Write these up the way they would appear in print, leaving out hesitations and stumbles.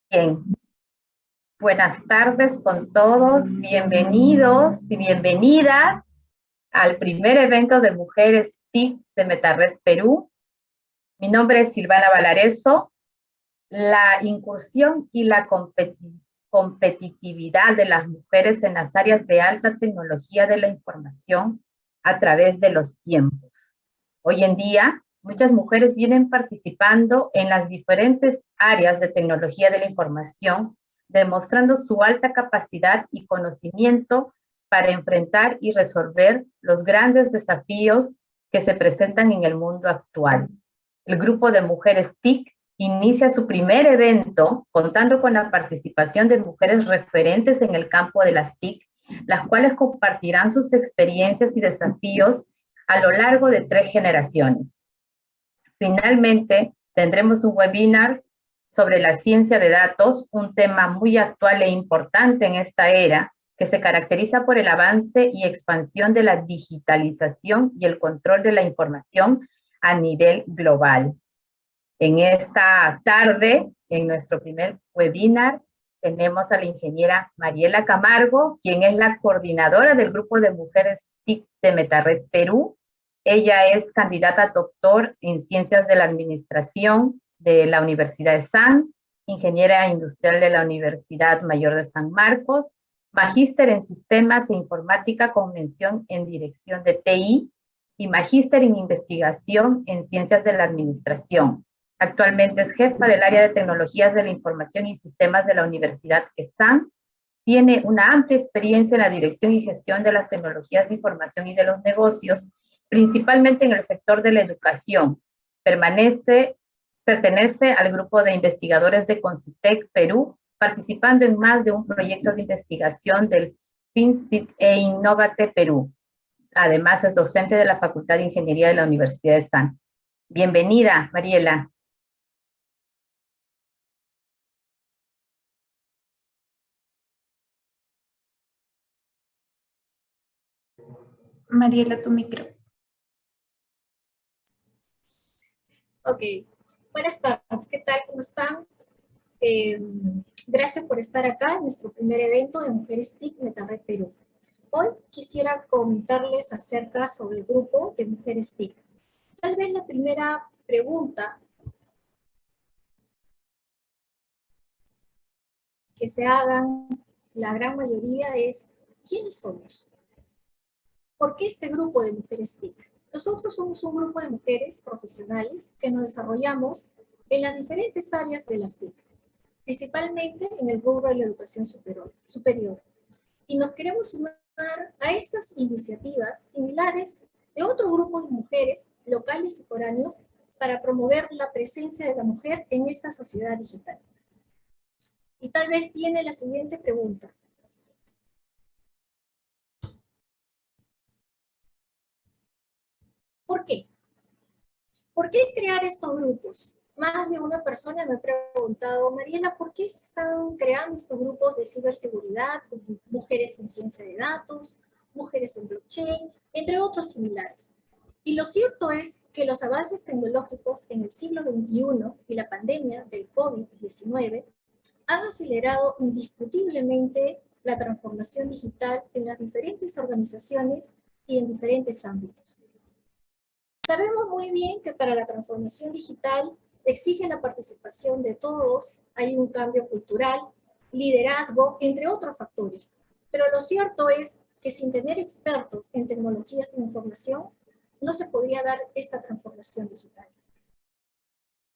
Bien, buenas tardes con todos, bienvenidos y bienvenidas al primer evento de Mujeres TIC de Metarred Perú. Mi nombre es Silvana Valareso. La incursión y la competitividad de las mujeres en las áreas de alta tecnología de la información a través de los tiempos. Hoy en día, muchas mujeres vienen participando en las diferentes áreas de tecnología de la información, demostrando su alta capacidad y conocimiento para enfrentar y resolver los grandes desafíos que se presentan en el mundo actual. El grupo de mujeres TIC inicia su primer evento contando con la participación de mujeres referentes en el campo de las TIC, las cuales compartirán sus experiencias y desafíos a lo largo de 3 generaciones. Finalmente, tendremos un webinar sobre la ciencia de datos, un tema muy actual e importante en esta era, que se caracteriza por el avance y expansión de la digitalización y el control de la información a nivel global. En esta tarde, en nuestro primer webinar, tenemos a la ingeniera Mariela Camargo, quien es la coordinadora del grupo de mujeres TIC de Metarred Perú. Ella es candidata a doctor en Ciencias de la Administración de la Universidad de San, ingeniera industrial de la Universidad Mayor de San Marcos, magíster en Sistemas e Informática con mención en Dirección de TI y magíster en Investigación en Ciencias de la Administración. Actualmente es jefa del área de tecnologías de la información y sistemas de la Universidad ESAN. Tiene una amplia experiencia en la dirección y gestión de las tecnologías de información y de los negocios, principalmente en el sector de la educación. Pertenece al grupo de investigadores de Concitec Perú, participando en más de un proyecto de investigación del FinCit e Innovate Perú. Además, es docente de la Facultad de Ingeniería de la Universidad de San. Bienvenida, Mariela. Mariela, tu micro. Ok, buenas tardes, ¿qué tal? ¿Cómo están? Gracias por estar acá en nuestro primer evento de Mujeres TIC Metarred Perú. Hoy quisiera comentarles acerca sobre el grupo de Mujeres TIC. Tal vez la primera pregunta que se hagan la gran mayoría es, ¿quiénes somos? ¿Por qué este grupo de Mujeres TIC? Nosotros somos un grupo de mujeres profesionales que nos desarrollamos en las diferentes áreas de las TIC, principalmente en el rubro de la educación superior. Y nos queremos sumar a estas iniciativas similares de otro grupo de mujeres locales y foráneos para promover la presencia de la mujer en esta sociedad digital. Y tal vez viene la siguiente pregunta. ¿Por qué? ¿Por qué crear estos grupos? Más de una persona me ha preguntado, Mariela, ¿por qué se están creando estos grupos de ciberseguridad, mujeres en ciencia de datos, mujeres en blockchain, entre otros similares? Y lo cierto es que los avances tecnológicos en el siglo XXI y la pandemia del COVID-19 han acelerado indiscutiblemente la transformación digital en las diferentes organizaciones y en diferentes ámbitos. Sabemos muy bien que para la transformación digital se exige la participación de todos, hay un cambio cultural, liderazgo, entre otros factores. Pero lo cierto es que sin tener expertos en tecnologías de información, no se podría dar esta transformación digital.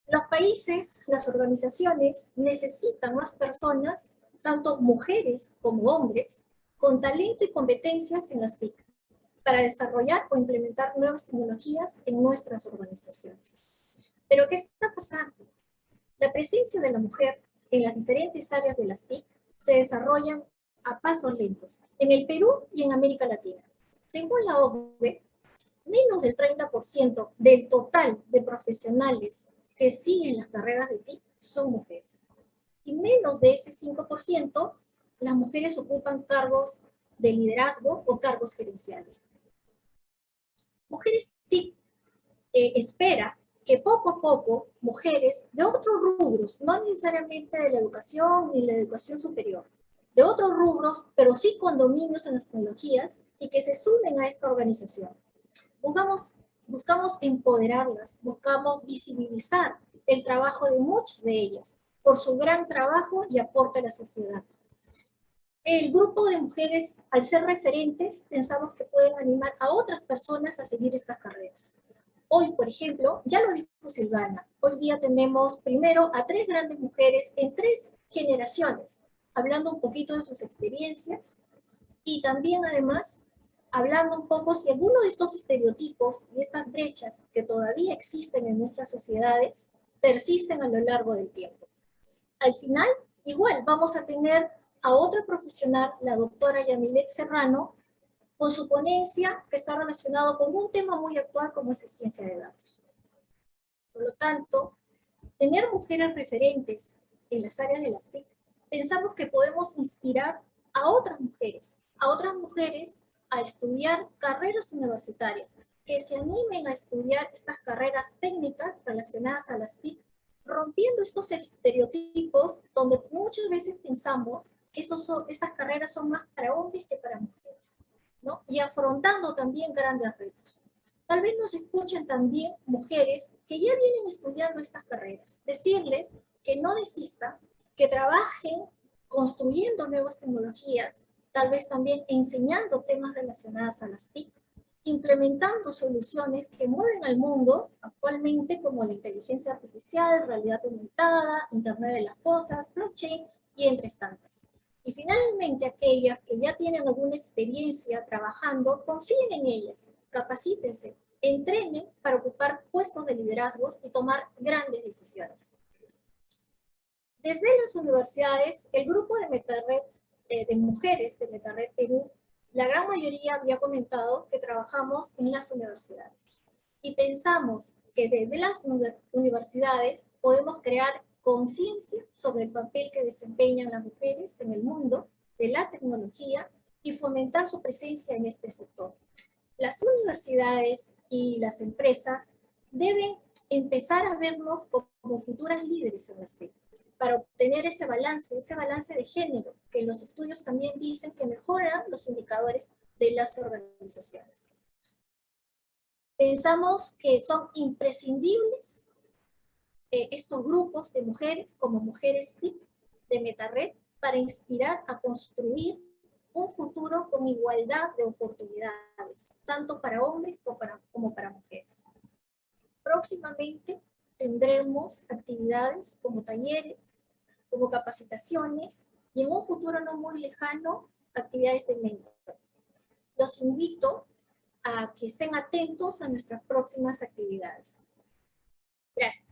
Los países, las organizaciones necesitan más personas, tanto mujeres como hombres, con talento y competencias en las TIC, para desarrollar o implementar nuevas tecnologías en nuestras organizaciones. Pero ¿qué está pasando? La presencia de la mujer en las diferentes áreas de las TIC se desarrollan a pasos lentos en el Perú y en América Latina. Según la OCDE, menos del 30% del total de profesionales que siguen las carreras de TIC son mujeres. Y menos de ese 5%, las mujeres ocupan cargos de liderazgo o cargos gerenciales. Mujeres TIC espera que poco a poco mujeres de otros rubros, no necesariamente de la educación ni la educación superior, de otros rubros, pero sí con dominios en las tecnologías y que se sumen a esta organización. Buscamos empoderarlas, buscamos visibilizar el trabajo de muchas de ellas por su gran trabajo y aporte a la sociedad. El grupo de mujeres, al ser referentes, pensamos que pueden animar a otras personas a seguir estas carreras. Hoy, por ejemplo, ya lo dijo Silvana, hoy día tenemos primero a 3 grandes mujeres en 3 generaciones, hablando un poquito de sus experiencias y también además hablando un poco si alguno de estos estereotipos y estas brechas que todavía existen en nuestras sociedades persisten a lo largo del tiempo. Al final, igual vamos a tener a otra profesional, la doctora Yamilet Serrano, con su ponencia que está relacionado con un tema muy actual como es la ciencia de datos. Por lo tanto, tener mujeres referentes en las áreas de las TIC, pensamos que podemos inspirar a otras mujeres a estudiar carreras universitarias, que se animen a estudiar estas carreras técnicas relacionadas a las TIC, rompiendo estos estereotipos donde muchas veces pensamos que estas carreras son más para hombres que para mujeres, ¿no? Y afrontando también grandes retos. Tal vez nos escuchen también mujeres que ya vienen estudiando estas carreras. Decirles que no desistan, que trabajen construyendo nuevas tecnologías, tal vez también enseñando temas relacionados a las TIC, implementando soluciones que mueven al mundo actualmente como la inteligencia artificial, realidad aumentada, Internet de las cosas, blockchain y entre tantas. Y finalmente aquellas que ya tienen alguna experiencia trabajando, confíen en ellas, capacítense, entrenen para ocupar puestos de liderazgos y tomar grandes decisiones. Desde las universidades, el grupo de MetaRed, de mujeres de MetaRed Perú, la gran mayoría había comentado que trabajamos en las universidades. Y pensamos que desde las universidades podemos crear conciencia sobre el papel que desempeñan las mujeres en el mundo de la tecnología y fomentar su presencia en este sector. Las universidades y las empresas deben empezar a vernos como futuras líderes en las TIC, para obtener ese balance de género, que los estudios también dicen que mejoran los indicadores de las organizaciones. Pensamos que son imprescindibles estos grupos de mujeres, como Mujeres TIC de MetaRed, para inspirar a construir un futuro con igualdad de oportunidades, tanto para hombres como para mujeres. Próximamente tendremos actividades como talleres, como capacitaciones, y en un futuro no muy lejano, actividades de mentor. Los invito a que estén atentos a nuestras próximas actividades. Gracias.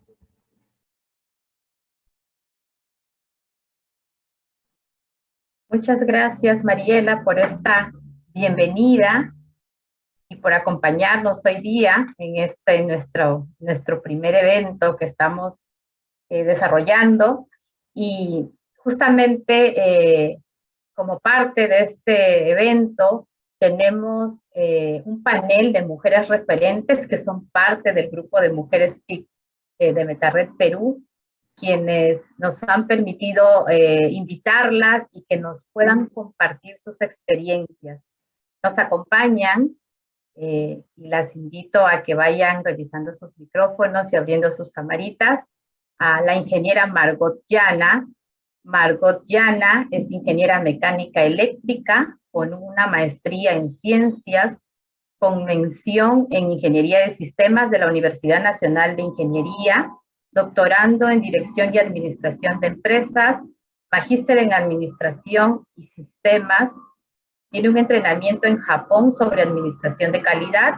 Muchas gracias, Mariela, por esta bienvenida y por acompañarnos hoy día en nuestro primer evento que estamos desarrollando. Y justamente como parte de este evento tenemos un panel de mujeres referentes que son parte del grupo de mujeres TIC de MetaRed Perú, quienes nos han permitido invitarlas y que nos puedan compartir sus experiencias. Nos acompañan y las invito a que vayan revisando sus micrófonos y abriendo sus camaritas, a la ingeniera Margot Llana. Margot Llana es ingeniera mecánica eléctrica con una maestría en ciencias, con mención en ingeniería de sistemas de la Universidad Nacional de Ingeniería, doctorando en dirección y administración de empresas, magíster en administración y sistemas. Tiene un entrenamiento en Japón sobre administración de calidad,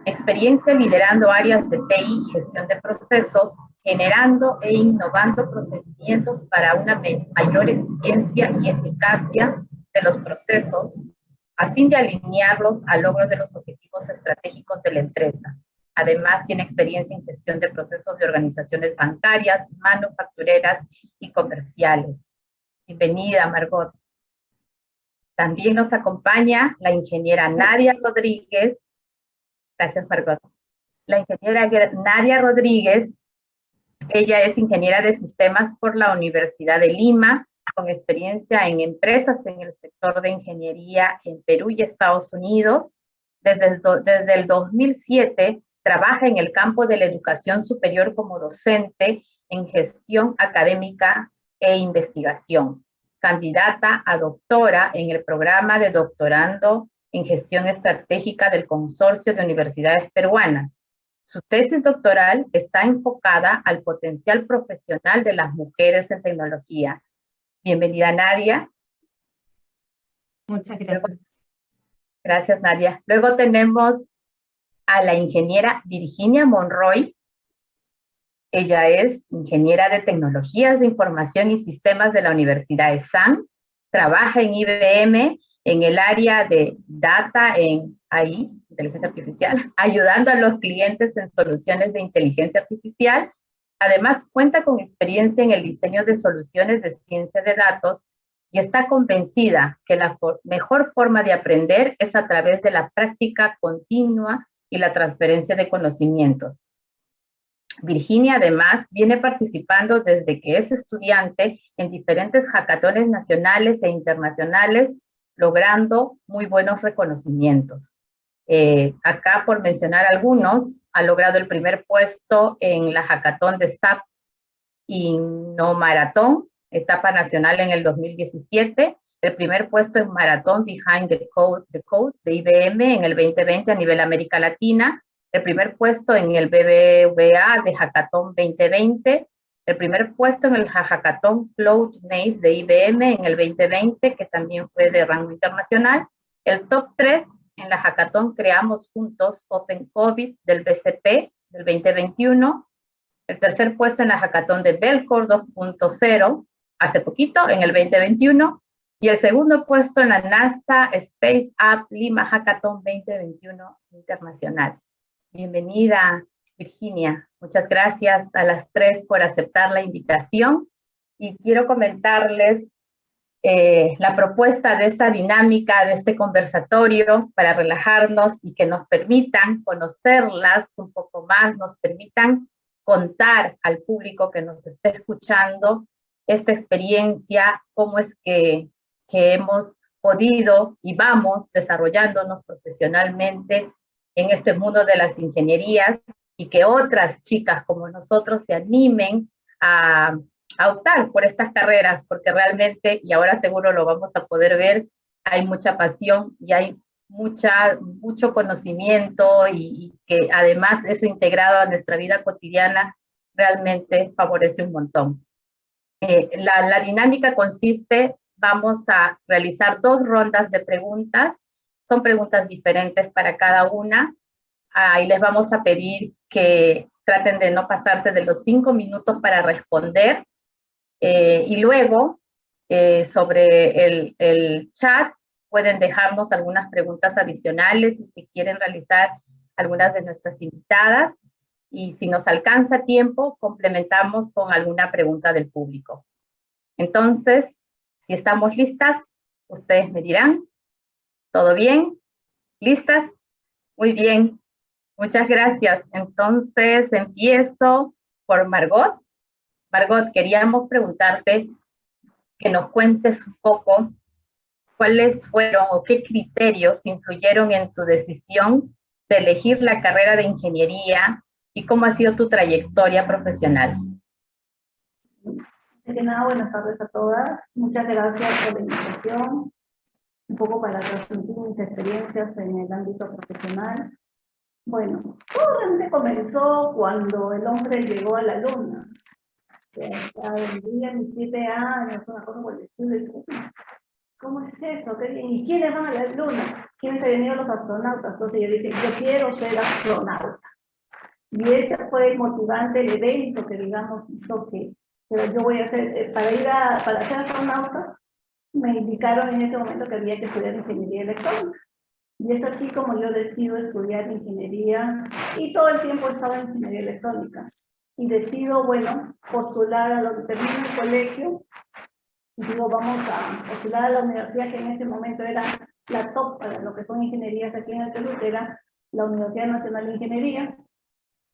experiencia liderando áreas de TI y gestión de procesos, generando e innovando procedimientos para una mayor eficiencia y eficacia de los procesos, a fin de alinearlos al logro de los objetivos estratégicos de la empresa. Además, tiene experiencia en gestión de procesos de organizaciones bancarias, manufactureras y comerciales. Bienvenida, Margot. También nos acompaña la ingeniera Nadia Rodríguez. Gracias, Margot. la ingeniera Nadia Rodríguez. Ella es ingeniera de sistemas por la Universidad de Lima, con experiencia en empresas en el sector de ingeniería en Perú y Estados Unidos. Desde el 2007 trabaja en el campo de la educación superior como docente en gestión académica e investigación. Candidata a doctora en el programa de doctorando en gestión estratégica del Consorcio de Universidades Peruanas. Su tesis doctoral está enfocada al potencial profesional de las mujeres en tecnología. Bienvenida, Nadia. Muchas gracias. Gracias, Nadia. Luego tenemos a la ingeniera Virginia Monroy. Ella es ingeniera de tecnologías de información y sistemas de la Universidad de SAN. Trabaja en IBM en el área de data en AI, inteligencia artificial, ayudando a los clientes en soluciones de inteligencia artificial. Además, cuenta con experiencia en el diseño de soluciones de ciencia de datos y está convencida que la mejor forma de aprender es a través de la práctica continua y la transferencia de conocimientos. Virginia, además, viene participando desde que es estudiante en diferentes hackatones nacionales e internacionales, logrando muy buenos reconocimientos. Acá, por mencionar algunos, ha logrado el primer puesto en la hackathon de SAP Innomaratón, etapa nacional en el 2017, el primer puesto en Maratón Behind the Code de IBM en el 2020 a nivel América Latina, el primer puesto en el BBVA de Hackathon 2020, el primer puesto en el Hackathon Cloud Maze de IBM en el 2020, que también fue de rango internacional, el top 3 en la Hackathon Creamos Juntos Open COVID del BCP del 2021, el tercer puesto en la Hackathon de Belcore 2.0, hace poquito, en el 2021, y el segundo puesto en la NASA Space App Lima Hackathon 2021 Internacional. Bienvenida, Virginia. Muchas gracias a las tres por aceptar la invitación. Y quiero comentarles la propuesta de esta dinámica, de este conversatorio, para relajarnos y que nos permitan conocerlas un poco más, nos permitan contar al público que nos esté escuchando esta experiencia, cómo es que hemos podido y vamos desarrollándonos profesionalmente en este mundo de las ingenierías, y que otras chicas como nosotros se animen a optar por estas carreras, porque realmente, y ahora seguro lo vamos a poder ver, hay mucha pasión y hay mucho conocimiento, y que además eso integrado a nuestra vida cotidiana realmente favorece un montón. La dinámica consiste, vamos a realizar 2 rondas de preguntas, son preguntas diferentes para cada una, y les vamos a pedir que traten de no pasarse de los 5 minutos para responder, y luego sobre el chat pueden dejarnos algunas preguntas adicionales si quieren realizar algunas de nuestras invitadas, y si nos alcanza tiempo complementamos con alguna pregunta del público. Entonces, si estamos listas, ustedes me dirán. ¿Todo bien? ¿Listas? Muy bien. Muchas gracias. Entonces, empiezo por Margot. Margot, queríamos preguntarte que nos cuentes un poco cuáles fueron o qué criterios influyeron en tu decisión de elegir la carrera de ingeniería y cómo ha sido tu trayectoria profesional. De nada, buenas tardes a todas. Muchas gracias por la invitación. Un poco para transmitir mis experiencias en el ámbito profesional. Bueno, todo realmente comenzó cuando el hombre llegó a la luna. Vendría mis 7 años, una cosa por el estilo. ¿Cómo es eso? ¿Qué bien? ¿Y quiénes van a la luna? ¿Quiénes han venido los astronautas? Entonces yo dije, yo quiero ser astronauta. Y ese fue el motivante, el evento que, digamos, hizo que pero yo voy a hacer, para ser astronauta, me indicaron en ese momento que había que estudiar ingeniería electrónica. Y es así como yo decido estudiar ingeniería, y todo el tiempo estaba en ingeniería electrónica. Y decido, bueno, postular a lo que termino el colegio, y digo, vamos a postular a la universidad que en ese momento era la top para lo que son ingenierías aquí en el Perú, que era la Universidad Nacional de Ingeniería.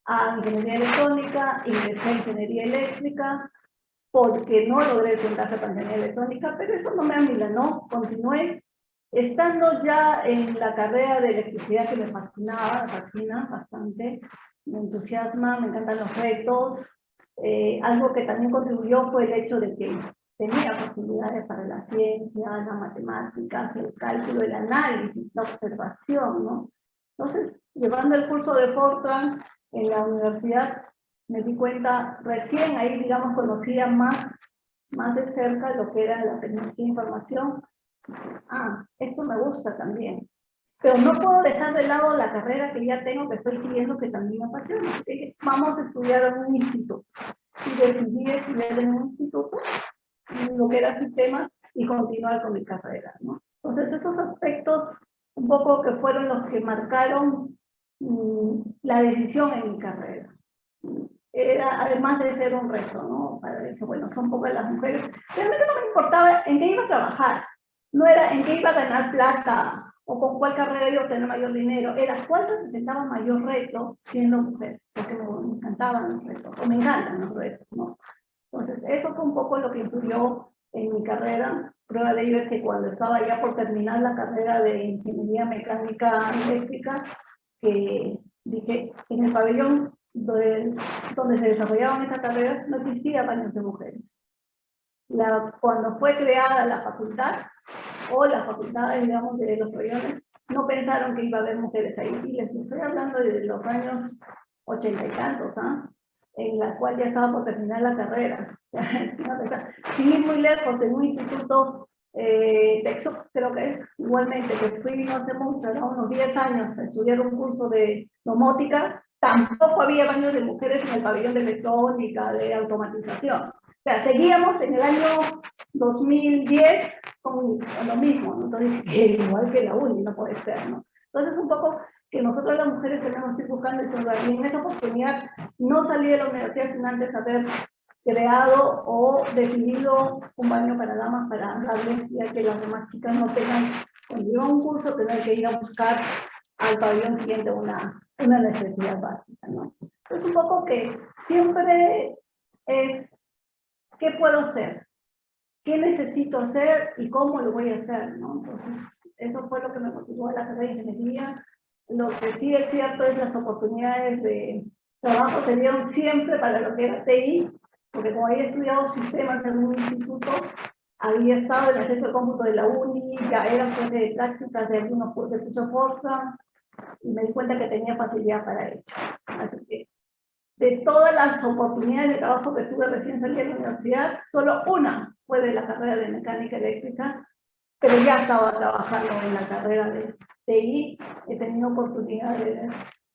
a ingeniería electrónica, ingresé a ingeniería eléctrica, porque no logré el puntaje para ingeniería electrónica, pero eso no me amilanó, continué. Estando ya en la carrera de electricidad que me fascinaba, me fascina bastante, me entusiasma, me encantan los retos. Algo que también contribuyó fue el hecho de que tenía posibilidades para la ciencia, la matemática, el cálculo, el análisis, la observación, ¿no? Entonces, llevando el curso de Fortran en la universidad, me di cuenta, recién ahí, digamos, conocía más de cerca lo que era la tecnología de información. Esto me gusta también. Pero no puedo dejar de lado la carrera que ya tengo, que estoy siguiendo, que también me apasiona. Vamos a estudiar en un instituto. Y decidí estudiar en un instituto, lo que era sistemas, y continuar con mi carrera, ¿no? Entonces, estos aspectos, un poco que fueron los que marcaron la decisión en mi carrera. Era, además de ser un reto, ¿no? Para decir, bueno, son pocas las mujeres. Realmente no me importaba en qué iba a trabajar. No era en qué iba a ganar plata o con cuál carrera iba a tener mayor dinero. Era cuál representaba mayor reto siendo mujer. Porque me encantaban los retos, o me encantan los retos, ¿no? Entonces, eso fue un poco lo que influyó en mi carrera. Prueba de ello es que cuando estaba ya por terminar la carrera de ingeniería mecánica eléctrica, que dije, en el pabellón donde se desarrollaban esas carreras no existía baños de mujeres. Cuando fue creada la facultad, o las facultades, digamos, de los pabellones, no pensaron que iba a haber mujeres ahí. Y les estoy hablando de los años 80 y tantos, en la cual ya estaba por terminar la carrera. Sin ir muy lejos, en un instituto Texas, creo que es, igualmente, que fui no hace mucho, unos 10 años, a estudiar un curso de domótica, tampoco había baños de mujeres en el pabellón de electrónica, de automatización. O sea, seguíamos en el año 2010 con lo mismo, ¿no? Entonces, igual que la uni, no puede ser, ¿no? Entonces, un poco que nosotros las mujeres tenemos que ir buscando el lugar. Y en esa oportunidad no salí de la universidad sin antes haber creado o decidido un baño para damas para darles, ya que las demás chicas no tengan, cuando iban a un curso, tener que ir a buscar al pabellón siguiente una necesidad básica, ¿no? Es un poco que siempre es, ¿qué puedo hacer? ¿Qué necesito hacer y cómo lo voy a hacer, ¿no? Entonces, eso fue lo que me motivó a la carrera de ingeniería. Lo que sí es cierto es las oportunidades de trabajo se dieron siempre para lo que era TI, porque como había estudiado sistemas en un instituto, había estado en el centro de cómputo de la uni, ya era fuente de prácticas de algunos cursos de Fortran, y me di cuenta que tenía facilidad para ello. Así que, de todas las oportunidades de trabajo que tuve recién salida de la universidad, solo una fue de la carrera de mecánica eléctrica, pero ya estaba trabajando en la carrera de TI, he tenido oportunidades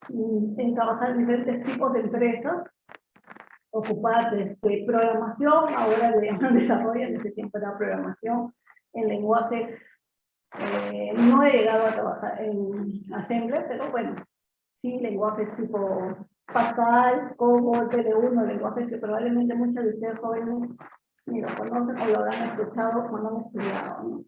en trabajar en diferentes tipos de empresas, ocupar de programación, ahora le llaman desarrollo, en ese tiempo era programación, en lenguajes, no he llegado a trabajar en Assembler, pero bueno, sí, lenguajes tipo Pascal, COBOL, PD1, lenguajes que probablemente muchos de ustedes jóvenes ni lo conocen o lo habrán escuchado o no han estudiado, ¿no?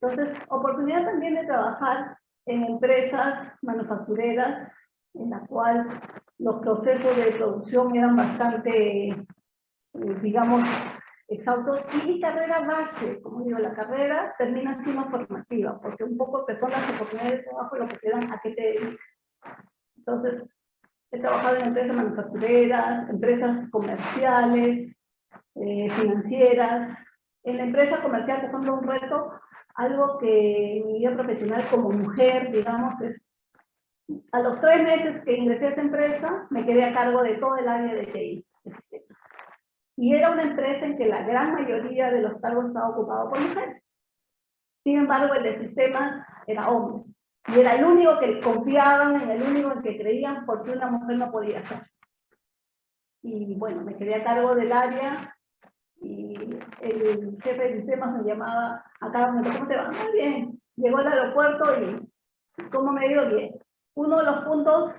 Entonces, oportunidad también de trabajar en empresas manufactureras, en la cual los procesos de producción eran bastante, digamos, exhaustos, y mi carrera base, como digo, la carrera termina siendo formativa, porque un poco que son las oportunidades de trabajo lo que te dan a qué te dedicas. Entonces, he trabajado en empresas manufactureras, empresas comerciales, financieras. En la empresa comercial, por ejemplo, un reto, algo que en mi vida profesional como mujer, digamos, es, a los 3 meses que ingresé a esta empresa, me quedé a cargo de todo el área de TI. Y era una empresa en que la gran mayoría de los cargos estaba ocupado por mujeres. Sin embargo, el de sistemas era hombre. Y era el único que confiaban, en el único en que creían, porque una mujer no podía hacer. Y bueno, me quedé a cargo del área, y el jefe de sistemas me llamaba a cada momento, ¿cómo te va? Muy bien. Llegó al aeropuerto y ¿cómo me dio? Bien. Uno de los puntos,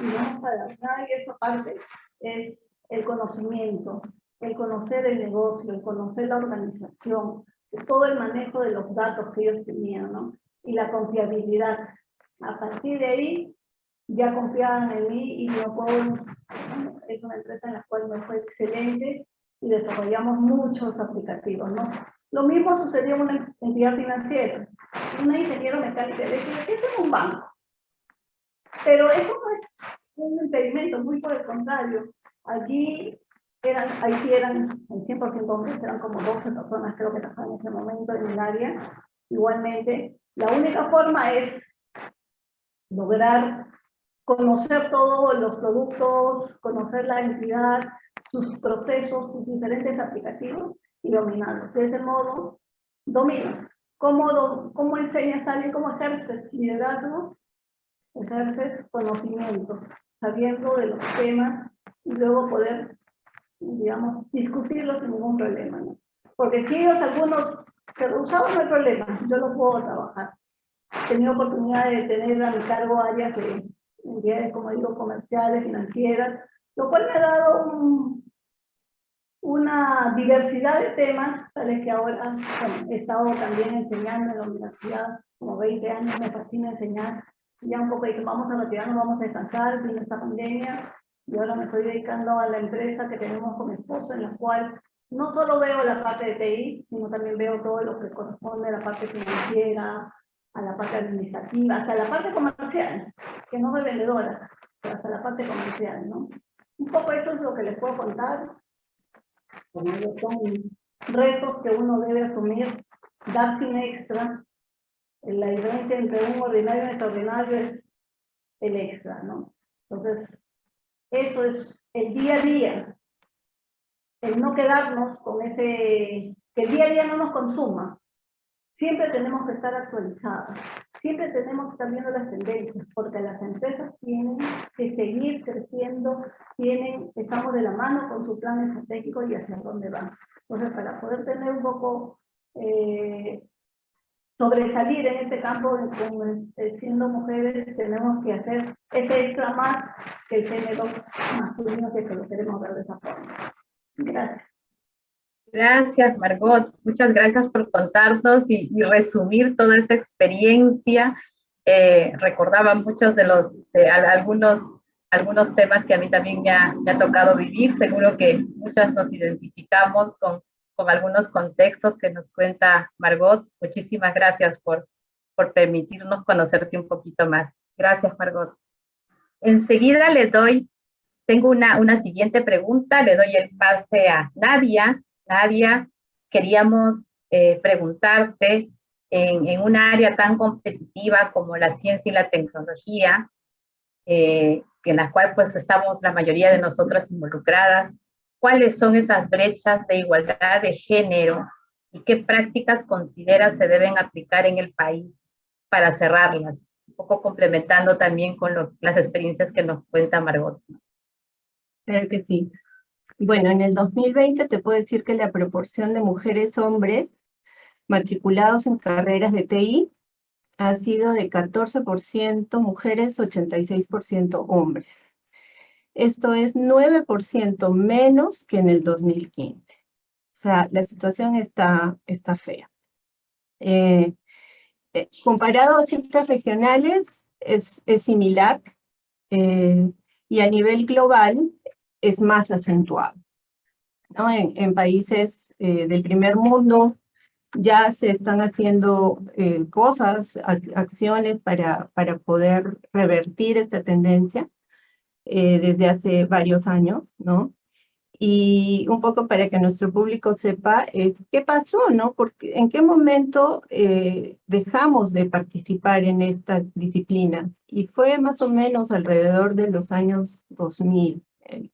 y no para nadie esa parte, es el conocimiento, el conocer el negocio, el conocer la organización, todo el manejo de los datos que ellos tenían, ¿no? Y la confiabilidad. A partir de ahí, ya confiaban en mí y no puedo ¿no? Es una empresa en la cual me fue excelente y desarrollamos muchos aplicativos, ¿no? Lo mismo sucedió en una entidad financiera. Una ingeniero mecánica eléctrica, que es un banco. Pero eso no es un impedimento, muy por el contrario. Allí ahí sí eran el 100% hombres, eran como 12 personas creo que trabajaban en ese momento en el área. Igualmente, la única forma es lograr conocer todos los productos, conocer la entidad, sus procesos, sus diferentes aplicativos y dominarlos. De ese modo, dominas. ¿Cómo enseñas a alguien? ¿Cómo ejerces liderazgo? Ejerces conocimiento, sabiendo de los temas y luego poder, digamos, discutirlos sin ningún problema, ¿no? Porque si ellos algunos se rehusaban, no hay problema, yo los puedo trabajar. He tenido oportunidad de tener a mi cargo áreas de entidades, como digo, comerciales, financieras, lo cual me ha dado una diversidad de temas, tales que ahora, bueno, he estado también enseñando en la universidad, como 20 años me fascina enseñar, ya un poco dije, vamos a retirarnos, vamos a descansar sin esta pandemia, y ahora me estoy dedicando a la empresa que tenemos con mi esposo, en la cual no solo veo la parte de TI, sino también veo todo lo que corresponde a la parte financiera, a la parte administrativa, hasta la parte comercial, que no soy vendedora, pero hasta la parte comercial, ¿no? Un poco eso es lo que les puedo contar. Como son retos que uno debe asumir, dar sin extra. La diferencia entre un ordinario y un extraordinario es el extra, ¿no? Entonces, eso es el día a día, el no quedarnos con que el día a día no nos consuma. Siempre tenemos que estar actualizados, siempre tenemos que estar viendo las tendencias, porque las empresas tienen que seguir creciendo, estamos de la mano con su plan estratégico y hacia dónde van. Entonces, para poder tener un poco, sobresalir en este campo, siendo mujeres, tenemos que hacer ese extra más que el género masculino, que lo queremos ver de esa forma. Gracias. Gracias, Margot. Muchas gracias por contarnos y resumir toda esa experiencia. Recordaba muchos algunos temas que a mí también me ha tocado vivir. Seguro que muchas nos identificamos con algunos contextos que nos cuenta Margot. Muchísimas gracias por permitirnos conocerte un poquito más. Gracias, Margot. Enseguida tengo una siguiente pregunta. Le doy el pase a Nadia. Nadia, queríamos preguntarte en un área tan competitiva como la ciencia y la tecnología, en la cual pues estamos la mayoría de nosotras involucradas, ¿cuáles son esas brechas de igualdad de género y qué prácticas consideras se deben aplicar en el país para cerrarlas? Un poco complementando también con las experiencias que nos cuenta Margot. Claro que sí. Bueno, en el 2020 te puedo decir que la proporción de mujeres-hombres matriculados en carreras de TI ha sido de 14% mujeres, 86% hombres. Esto es 9% menos que en el 2015. O sea, la situación está fea. Comparado a cifras regionales, es similar, y a nivel global es más acentuado, ¿no? En países del primer mundo ya se están haciendo cosas, acciones para poder revertir esta tendencia desde hace varios años, ¿no? Y un poco para que nuestro público sepa qué pasó, ¿no? Porque en qué momento dejamos de participar en estas disciplinas. Y fue más o menos alrededor de los años 2000,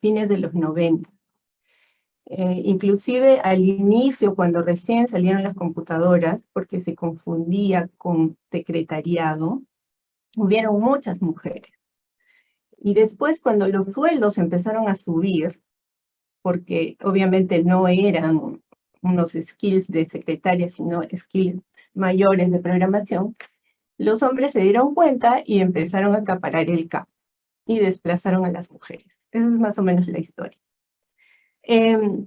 fines de los 90. Inclusive al inicio, cuando recién salieron las computadoras, porque se confundía con secretariado, hubieron muchas mujeres. Y después, cuando los sueldos empezaron a subir, porque obviamente no eran unos skills de secretaria, sino skills mayores de programación, los hombres se dieron cuenta y empezaron a acaparar el campo y desplazaron a las mujeres. Esa es más o menos la historia. ¿Qué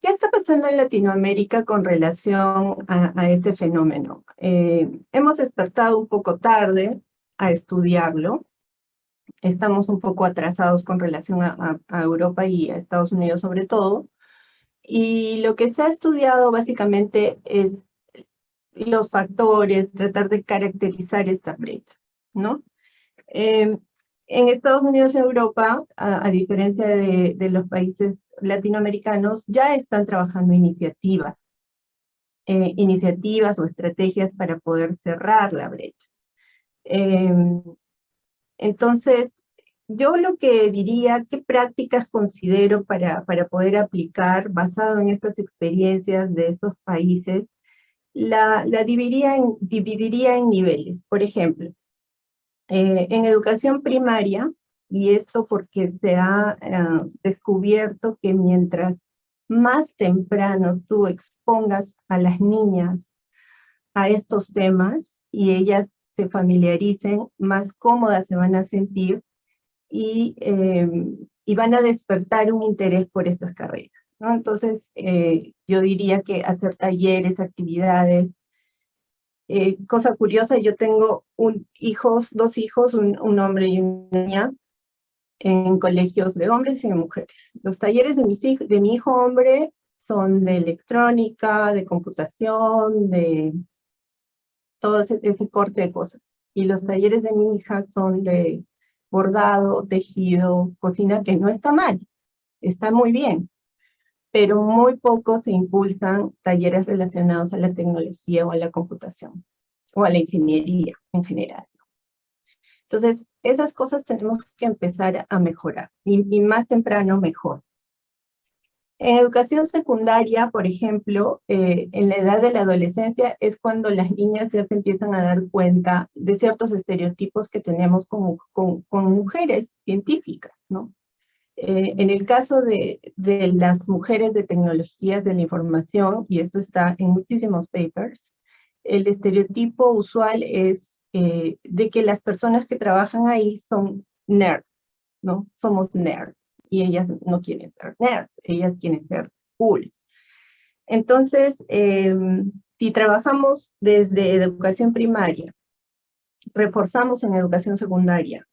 está pasando en Latinoamérica con relación a este fenómeno? Hemos despertado un poco tarde a estudiarlo. Estamos un poco atrasados con relación a Europa y a Estados Unidos sobre todo. Y lo que se ha estudiado básicamente es los factores, tratar de caracterizar esta brecha, ¿no? En Estados Unidos y Europa, a diferencia de los países latinoamericanos, ya están trabajando iniciativas o estrategias para poder cerrar la brecha. Entonces, yo lo que diría, ¿qué prácticas considero para poder aplicar basado en estas experiencias de estos países? La dividiría en niveles. Por ejemplo, en educación primaria, y esto porque se ha descubierto que mientras más temprano tú expongas a las niñas a estos temas y ellas se familiaricen, más cómodas se van a sentir y van a despertar un interés por estas carreras, ¿no? Entonces, yo diría que hacer talleres, actividades. Cosa curiosa, yo tengo dos hijos, un hombre y una niña, en colegios de hombres y de mujeres. Los talleres de mi hijo hombre son de electrónica, de computación, de todo ese corte de cosas. Y los talleres de mi hija son de bordado, tejido, cocina, que no está mal, está muy bien, pero muy poco se impulsan talleres relacionados a la tecnología o a la computación, o a la ingeniería en general. Entonces, esas cosas tenemos que empezar a mejorar, y más temprano mejor. En educación secundaria, por ejemplo, en la edad de la adolescencia es cuando las niñas ya se empiezan a dar cuenta de ciertos estereotipos que tenemos con mujeres científicas, ¿no? En el caso de las mujeres de tecnologías de la información, y esto está en muchísimos papers, el estereotipo usual es de que las personas que trabajan ahí son nerds, ¿no? Somos nerds. Y ellas no quieren ser nerds, ellas quieren ser cool. Entonces, si trabajamos desde educación primaria, reforzamos en educación secundaria,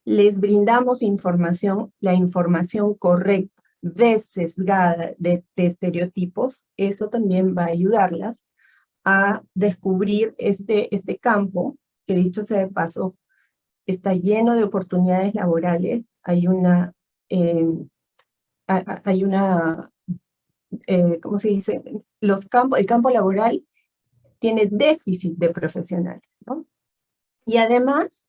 les brindamos información, la información correcta, desesgada de estereotipos, eso también va a ayudarlas a descubrir este campo, que dicho sea de paso, está lleno de oportunidades laborales, ¿cómo se dice? El campo laboral tiene déficit de profesionales, ¿no? Y además,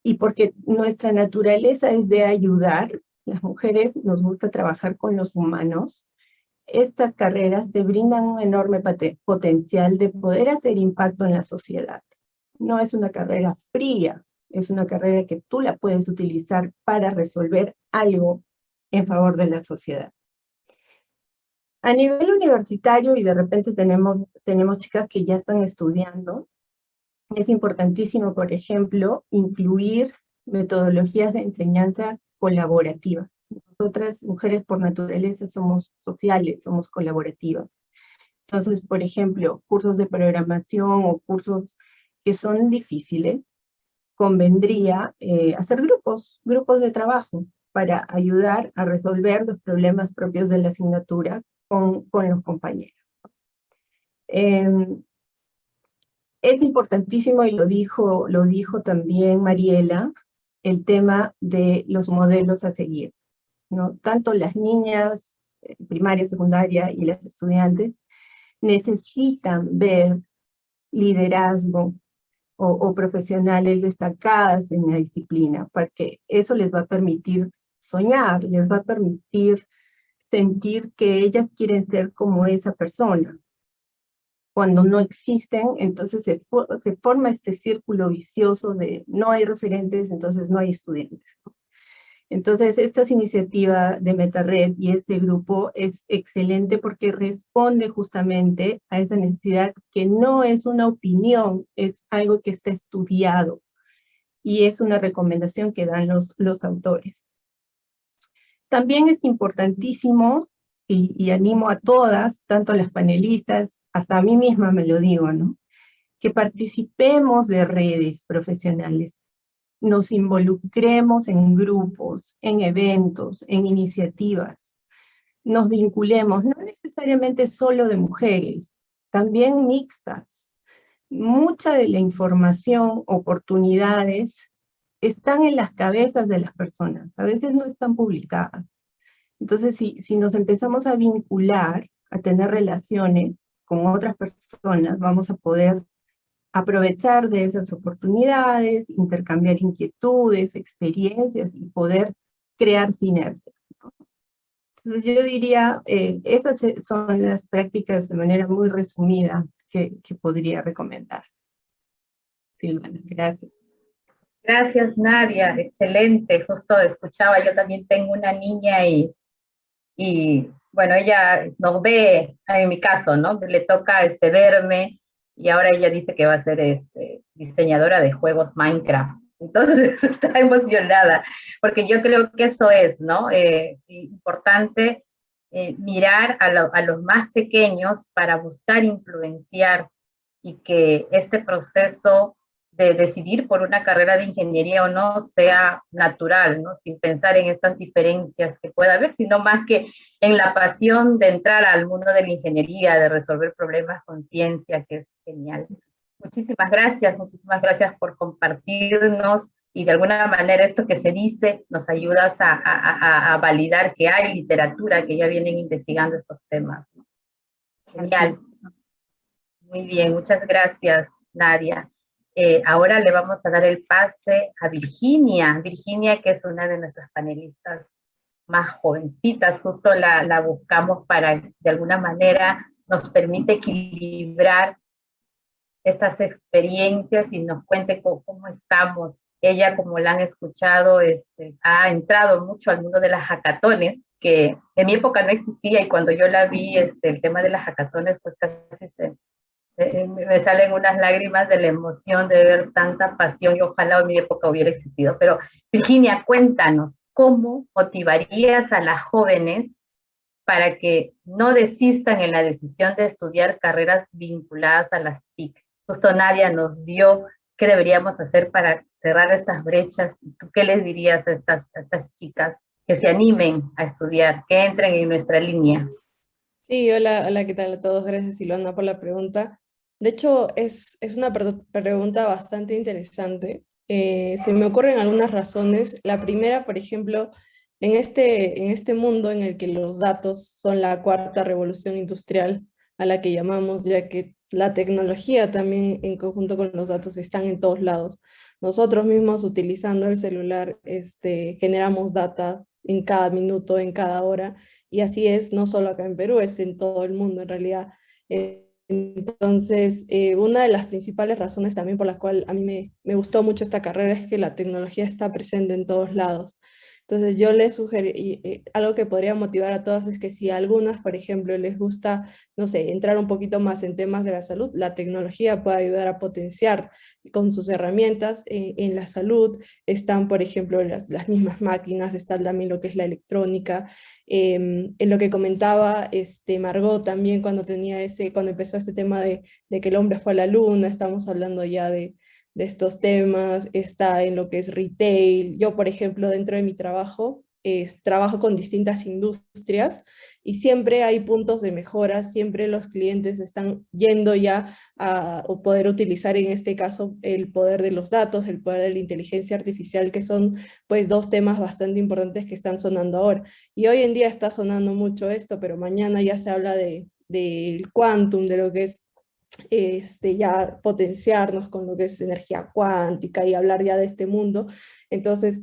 y porque nuestra naturaleza es de ayudar, las mujeres nos gusta trabajar con los humanos, estas carreras te brindan un enorme potencial de poder hacer impacto en la sociedad. No es una carrera fría, es una carrera que tú la puedes utilizar para resolver algo en favor de la sociedad. A nivel universitario, y de repente tenemos chicas que ya están estudiando, es importantísimo, por ejemplo, incluir metodologías de enseñanza colaborativas. Nosotras, mujeres por naturaleza, somos sociales, somos colaborativas. Entonces, por ejemplo, cursos de programación o cursos que son difíciles, convendría hacer grupos de trabajo para ayudar a resolver los problemas propios de la asignatura con los compañeros. Es importantísimo, y lo dijo también Mariela, el tema de los modelos a seguir, ¿no? Tanto las niñas, primaria, secundaria, y las estudiantes necesitan ver liderazgo o profesionales destacadas en la disciplina, porque eso les va a permitir soñar, les va a permitir sentir que ellas quieren ser como esa persona. Cuando no existen, entonces se forma este círculo vicioso de no hay referentes, entonces no hay estudiantes. Entonces, esta iniciativa de MetaRed y este grupo es excelente porque responde justamente a esa necesidad que no es una opinión, es algo que está estudiado y es una recomendación que dan los autores. También es importantísimo, y animo a todas, tanto a las panelistas, hasta a mí misma me lo digo, ¿no? Que participemos de redes profesionales. nos involucremos en grupos, en eventos, en iniciativas, nos vinculemos, no necesariamente solo de mujeres, también mixtas. Mucha de la información, oportunidades, están en las cabezas de las personas, a veces no están publicadas. Entonces, si nos empezamos a vincular, a tener relaciones con otras personas, vamos a poder aprovechar de esas oportunidades, intercambiar inquietudes, experiencias y poder crear sinergias, ¿no? Entonces yo diría, esas son las prácticas de manera muy resumida que podría recomendar. Silvana, gracias. Gracias, Nadia, excelente. Justo escuchaba, yo también tengo una niña y bueno, ella nos ve, en mi caso, ¿no? Le toca verme y ahora ella dice que va a ser diseñadora de juegos Minecraft. Entonces está emocionada, porque yo creo que eso es, ¿no? Importante mirar a los más pequeños para buscar influenciar y que este proceso de decidir por una carrera de ingeniería o no sea natural, ¿no? Sin pensar en estas diferencias que pueda haber, sino más que en la pasión de entrar al mundo de la ingeniería, de resolver problemas con ciencia, que es genial. Muchísimas gracias por compartirnos y de alguna manera esto que se dice nos ayudas a validar que hay literatura que ya vienen investigando estos temas. Genial. Muy bien, muchas gracias, Nadia. Ahora le vamos a dar el pase a Virginia. Virginia, que es una de nuestras panelistas más jovencitas, justo la buscamos para, de alguna manera, nos permite equilibrar estas experiencias y nos cuente cómo estamos. Ella, como la han escuchado, ha entrado mucho al mundo de las hackatones, que en mi época no existía, y cuando yo la vi, el tema de las hackatones, pues casi me salen unas lágrimas de la emoción de ver tanta pasión, y ojalá en mi época hubiera existido. Pero Virginia, cuéntanos, ¿cómo motivarías a las jóvenes para que no desistan en la decisión de estudiar carreras vinculadas a las TIC? Justo Nadia nos dio qué deberíamos hacer para cerrar estas brechas. ¿Tú qué les dirías a estas chicas que se animen a estudiar, que entren en nuestra línea? Sí, hola, hola, ¿qué tal a todos? Gracias, Silvana, por la pregunta. De hecho, es una pregunta bastante interesante. Se me ocurren algunas razones. La primera, por ejemplo, en este mundo en el que los datos son la cuarta revolución industrial a la que llamamos, ya que la tecnología también en conjunto con los datos están en todos lados. Nosotros mismos utilizando el celular generamos data en cada minuto, en cada hora, y así es no solo acá en Perú, es en todo el mundo en realidad. Entonces, una de las principales razones también por las cuales a mí me gustó mucho esta carrera es que la tecnología está presente en todos lados. Entonces yo les sugerí, algo que podría motivar a todas es que si a algunas, por ejemplo, les gusta, no sé, entrar un poquito más en temas de la salud, la tecnología puede ayudar a potenciar con sus herramientas en la salud. Están, por ejemplo, las mismas máquinas, está también lo que es la electrónica. En lo que comentaba Margot también cuando empezó este tema de que el hombre fue a la luna, estamos hablando ya de estos temas. Está en lo que es retail. Yo, por ejemplo, dentro de mi trabajo, trabajo con distintas industrias y siempre hay puntos de mejora, siempre los clientes están yendo ya a poder utilizar en este caso el poder de los datos, el poder de la inteligencia artificial, que son pues dos temas bastante importantes que están sonando ahora. Y hoy en día está sonando mucho esto, pero mañana ya se habla del quantum, de lo que es ya potenciarnos con lo que es energía cuántica y hablar ya de este mundo. Entonces,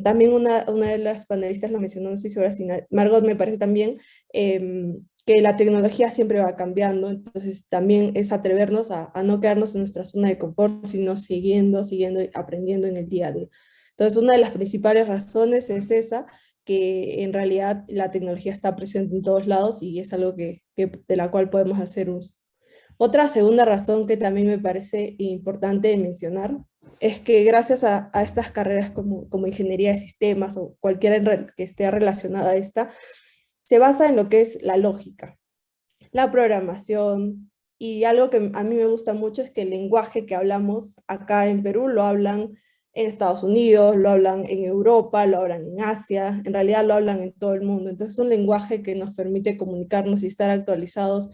también una de las panelistas lo mencionó, no estoy segura si Margot, me parece también, que la tecnología siempre va cambiando, entonces también es atrevernos a no quedarnos en nuestra zona de confort, sino siguiendo y aprendiendo en el día a día. Entonces, una de las principales razones es esa, que en realidad la tecnología está presente en todos lados y es algo de la cual podemos hacer uso. Otra segunda razón que también me parece importante mencionar es que gracias a estas carreras como ingeniería de sistemas o cualquiera que esté relacionada a esta, se basa en lo que es la lógica, la programación, y algo que a mí me gusta mucho es que el lenguaje que hablamos acá en Perú lo hablan en Estados Unidos, lo hablan en Europa, lo hablan en Asia, en realidad lo hablan en todo el mundo. Entonces es un lenguaje que nos permite comunicarnos y estar actualizados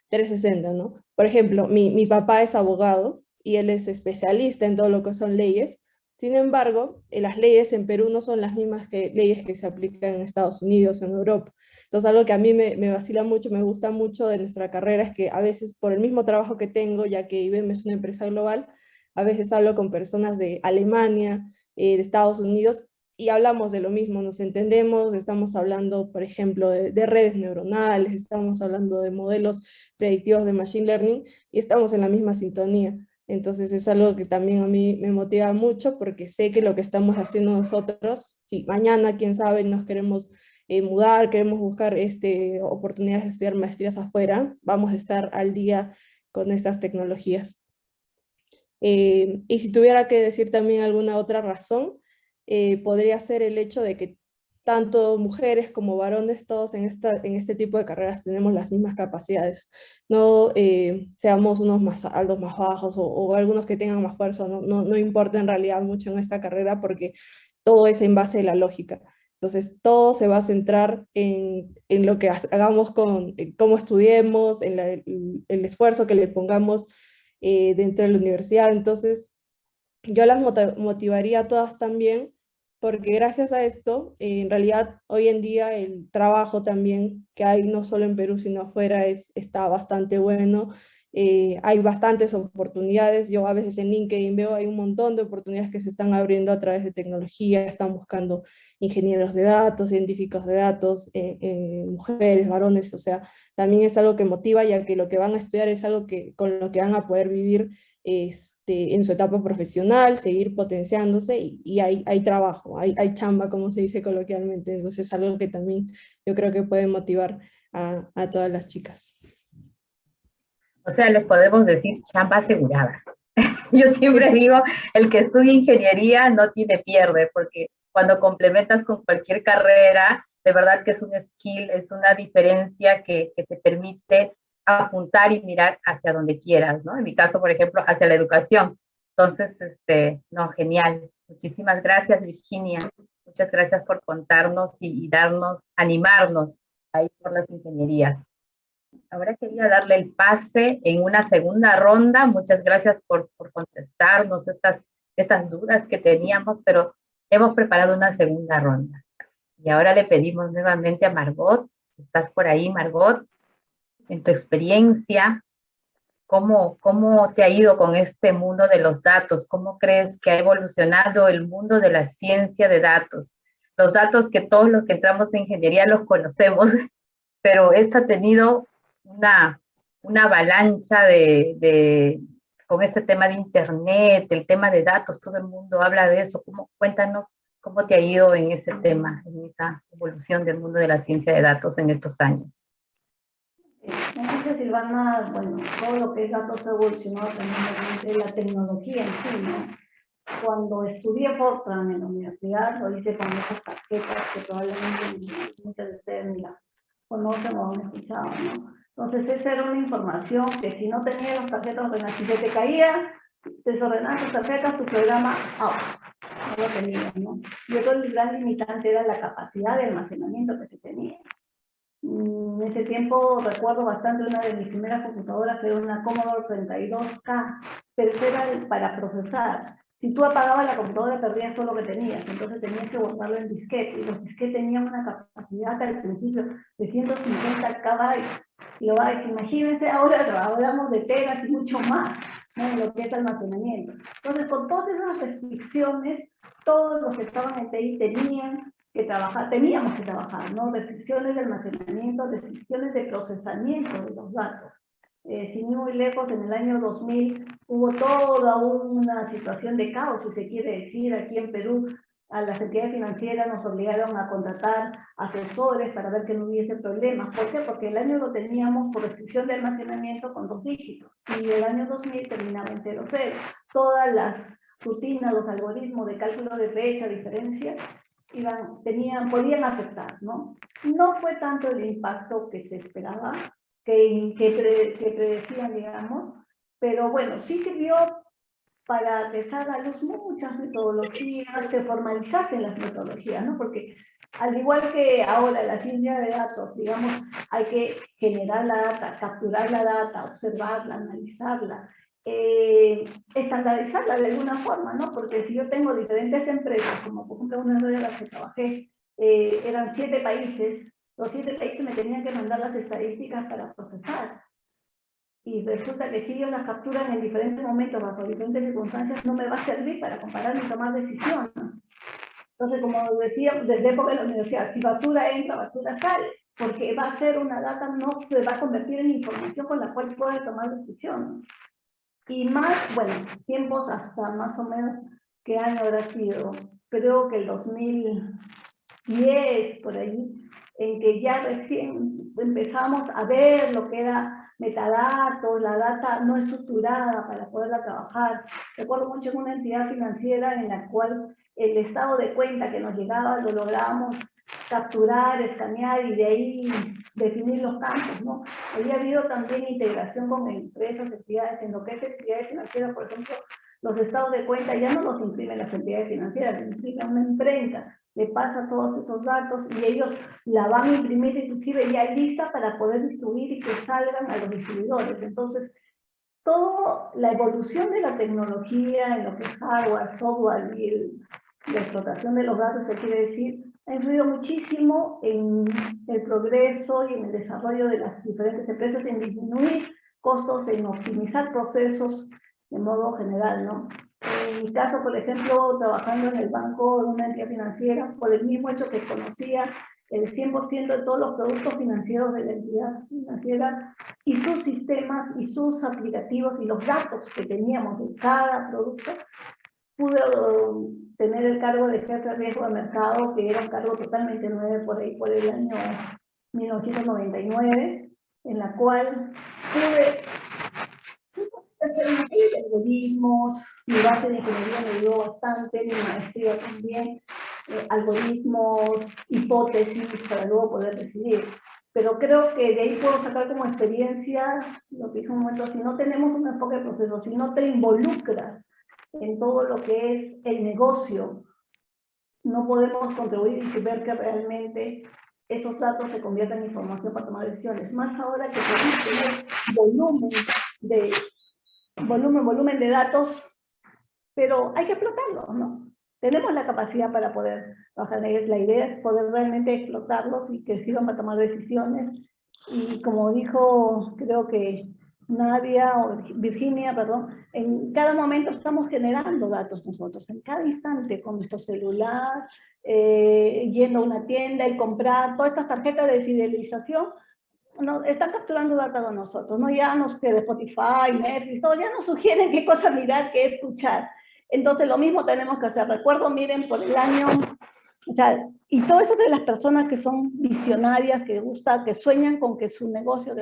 360, ¿no? Por ejemplo, mi papá es abogado y él es especialista en todo lo que son leyes. Sin embargo, las leyes en Perú no son las mismas que leyes que se aplican en Estados Unidos, en Europa. Entonces, algo que a mí me vacila mucho, me gusta mucho de nuestra carrera es que a veces por el mismo trabajo que tengo, ya que IBM es una empresa global, a veces hablo con personas de Alemania, de Estados Unidos, y hablamos de lo mismo, nos entendemos, estamos hablando, por ejemplo, de redes neuronales, estamos hablando de modelos predictivos de Machine Learning, y estamos en la misma sintonía. Entonces es algo que también a mí me motiva mucho porque sé que lo que estamos haciendo nosotros, si mañana, quién sabe, nos queremos mudar, queremos buscar oportunidades de estudiar maestrías afuera, vamos a estar al día con estas tecnologías. Y si tuviera que decir también alguna otra razón, podría ser el hecho de que tanto mujeres como varones, todos en este tipo de carreras tenemos las mismas capacidades. No seamos unos más altos, más bajos, o algunos que tengan más fuerza, no importa en realidad mucho en esta carrera porque todo es en base a la lógica. Entonces, todo se va a centrar en lo que hagamos cómo estudiemos, en el esfuerzo que le pongamos dentro de la universidad. Entonces, yo las motivaría a todas también, porque gracias a esto, en realidad, hoy en día el trabajo también que hay, no solo en Perú, sino afuera, está bastante bueno. Hay bastantes oportunidades. Yo a veces en LinkedIn veo, hay un montón de oportunidades que se están abriendo a través de tecnología, están buscando ingenieros de datos, científicos de datos, mujeres, varones, o sea, también es algo que motiva, ya que lo que van a estudiar es algo con lo que van a poder vivir en su etapa profesional, seguir potenciándose, y hay trabajo, hay chamba, como se dice coloquialmente. Entonces es algo que también yo creo que puede motivar a todas las chicas. O sea, les podemos decir chamba asegurada. Yo siempre digo, el que estudia ingeniería no tiene pierde, porque cuando complementas con cualquier carrera, de verdad que es un skill, es una diferencia que te permite apuntar y mirar hacia donde quieras, ¿no? En mi caso, por ejemplo, hacia la educación. Entonces, no, genial. Muchísimas gracias, Virginia. Muchas gracias por contarnos y darnos, animarnos ahí por las ingenierías. Ahora quería darle el pase en una segunda ronda. Muchas gracias por contestarnos estas dudas que teníamos, pero hemos preparado una segunda ronda. Y ahora le pedimos nuevamente a Margot, si estás por ahí, Margot, en tu experiencia, ¿cómo te ha ido con este mundo de los datos? ¿Cómo crees que ha evolucionado el mundo de la ciencia de datos? Los datos que todos los que entramos en ingeniería los conocemos, pero esta ha tenido una avalancha con este tema de internet, el tema de datos, todo el mundo habla de eso. Cuéntanos cómo te ha ido en ese tema, en esa evolución del mundo de la ciencia de datos en estos años. Entonces, Silvana, bueno, todo lo que es datos ha evolucionado también de la tecnología en sí, ¿no? Cuando estudié Fortran en la universidad, lo hice con esas tarjetas que probablemente muchos de ustedes ni las conocen o han escuchado, ¿no? Entonces, esa era una información que si no tenías las tarjetas ordenadas, si se te caía, desordenadas tus tarjetas, tu programa out, no lo tenías, ¿no? Y otro gran limitante era la capacidad de almacenamiento que se tenía. En ese tiempo recuerdo bastante una de mis primeras computadoras, que era una Commodore 32K, pero era para procesar. Si tú apagabas la computadora, perdías todo lo que tenías, entonces tenías que guardarlo en disquete, y los disquetes tenían una capacidad al principio de 150 kilobytes. Imagínense, ahora hablamos de teras y mucho más, ¿no? En lo que es almacenamiento. Entonces, con todas esas restricciones, todos los que estaban en TI teníamos que trabajar, ¿no? Restricciones de almacenamiento, restricciones de procesamiento de los datos. Sin ir muy lejos, en el año 2000 hubo toda una situación de caos, si se quiere decir, aquí en Perú. A las entidades financieras nos obligaron a contratar asesores para ver que no hubiese problemas. ¿Por qué? Porque el año lo teníamos por restricción de almacenamiento con 2 dígitos, y el año 2000 terminaba en 0,0. Todas las rutinas, los algoritmos de cálculo de fecha, diferencia, podían afectar, ¿no? No fue tanto el impacto que se esperaba, que predecían, digamos, pero bueno, sí sirvió para que salga a luz muchas metodologías, que formalizasen las metodologías, ¿no? Porque al igual que ahora la ciencia de datos, digamos, hay que generar la data, capturar la data, observarla, analizarla, estandarizarla de alguna forma, ¿no? Porque si yo tengo diferentes empresas, como por ejemplo una de las que trabajé, eran 7 países, los 7 países me tenían que mandar las estadísticas para procesar. Y resulta que si ellos las capturan en diferentes momentos, bajo diferentes circunstancias, no me va a servir para comparar ni tomar decisiones. Entonces, como decía, desde época de la universidad, si basura entra, basura sale, porque va a ser una data, no se va a convertir en información con la cual puede tomar decisiones. Y más, bueno, tiempos hasta más o menos, ¿qué año habrá sido? Creo que el 2010, por ahí, en que ya recién empezamos a ver lo que era metadatos, la data no estructurada para poderla trabajar. Recuerdo mucho en una entidad financiera en la cual el estado de cuenta que nos llegaba lo lográbamos capturar, escanear y de ahí definir los campos, ¿no? Había habido también integración con empresas, entidades, en lo que es entidades financieras, por ejemplo, los estados de cuenta ya no los imprimen las entidades financieras, los imprime una imprenta, le pasa todos esos datos y ellos la van a imprimir inclusive ya lista para poder distribuir y que salgan a los distribuidores. Entonces, toda la evolución de la tecnología en lo que es hardware, software y la explotación de los datos, se quiere decir, ha influido muchísimo en el progreso y en el desarrollo de las diferentes empresas, en disminuir costos, en optimizar procesos de modo general, ¿no? En mi caso, por ejemplo, trabajando en el banco de una entidad financiera, por el mismo hecho que conocía el 100% de todos los productos financieros de la entidad financiera y sus sistemas y sus aplicativos y los datos que teníamos de cada producto, pude tener el cargo de jefe de riesgo de mercado, que era un cargo totalmente nuevo por ahí, por el año 1999, en la cual pude hacer una serie de algoritmos, mi base de ingeniería me ayudó bastante, mi maestría también, algoritmos, hipótesis, para luego poder decidir. Pero creo que de ahí puedo sacar como experiencia, lo que dije un momento, si no tenemos un enfoque de proceso, si no te involucras en todo lo que es el negocio, no podemos contribuir y ver que realmente esos datos se convierten en información para tomar decisiones. Más ahora que podemos tener volumen de datos, pero hay que explotarlos, ¿no? Tenemos la capacidad para poder trabajar en ellos. La idea es poder realmente explotarlos y que sirvan para tomar decisiones. Y como dijo, creo que Nadia o Virginia, perdón, en cada momento estamos generando datos nosotros, en cada instante, con nuestro celular, yendo a una tienda y comprar todas estas tarjetas de fidelización, no, están capturando datos de nosotros, ¿no? Ya nos de Spotify, Netflix, todo, ya nos sugieren qué cosa mirar, qué escuchar. Entonces lo mismo tenemos que hacer. Recuerdo, miren, por el año, o sea, y todo eso de las personas que son visionarias, que gusta, que sueñan con que su negocio,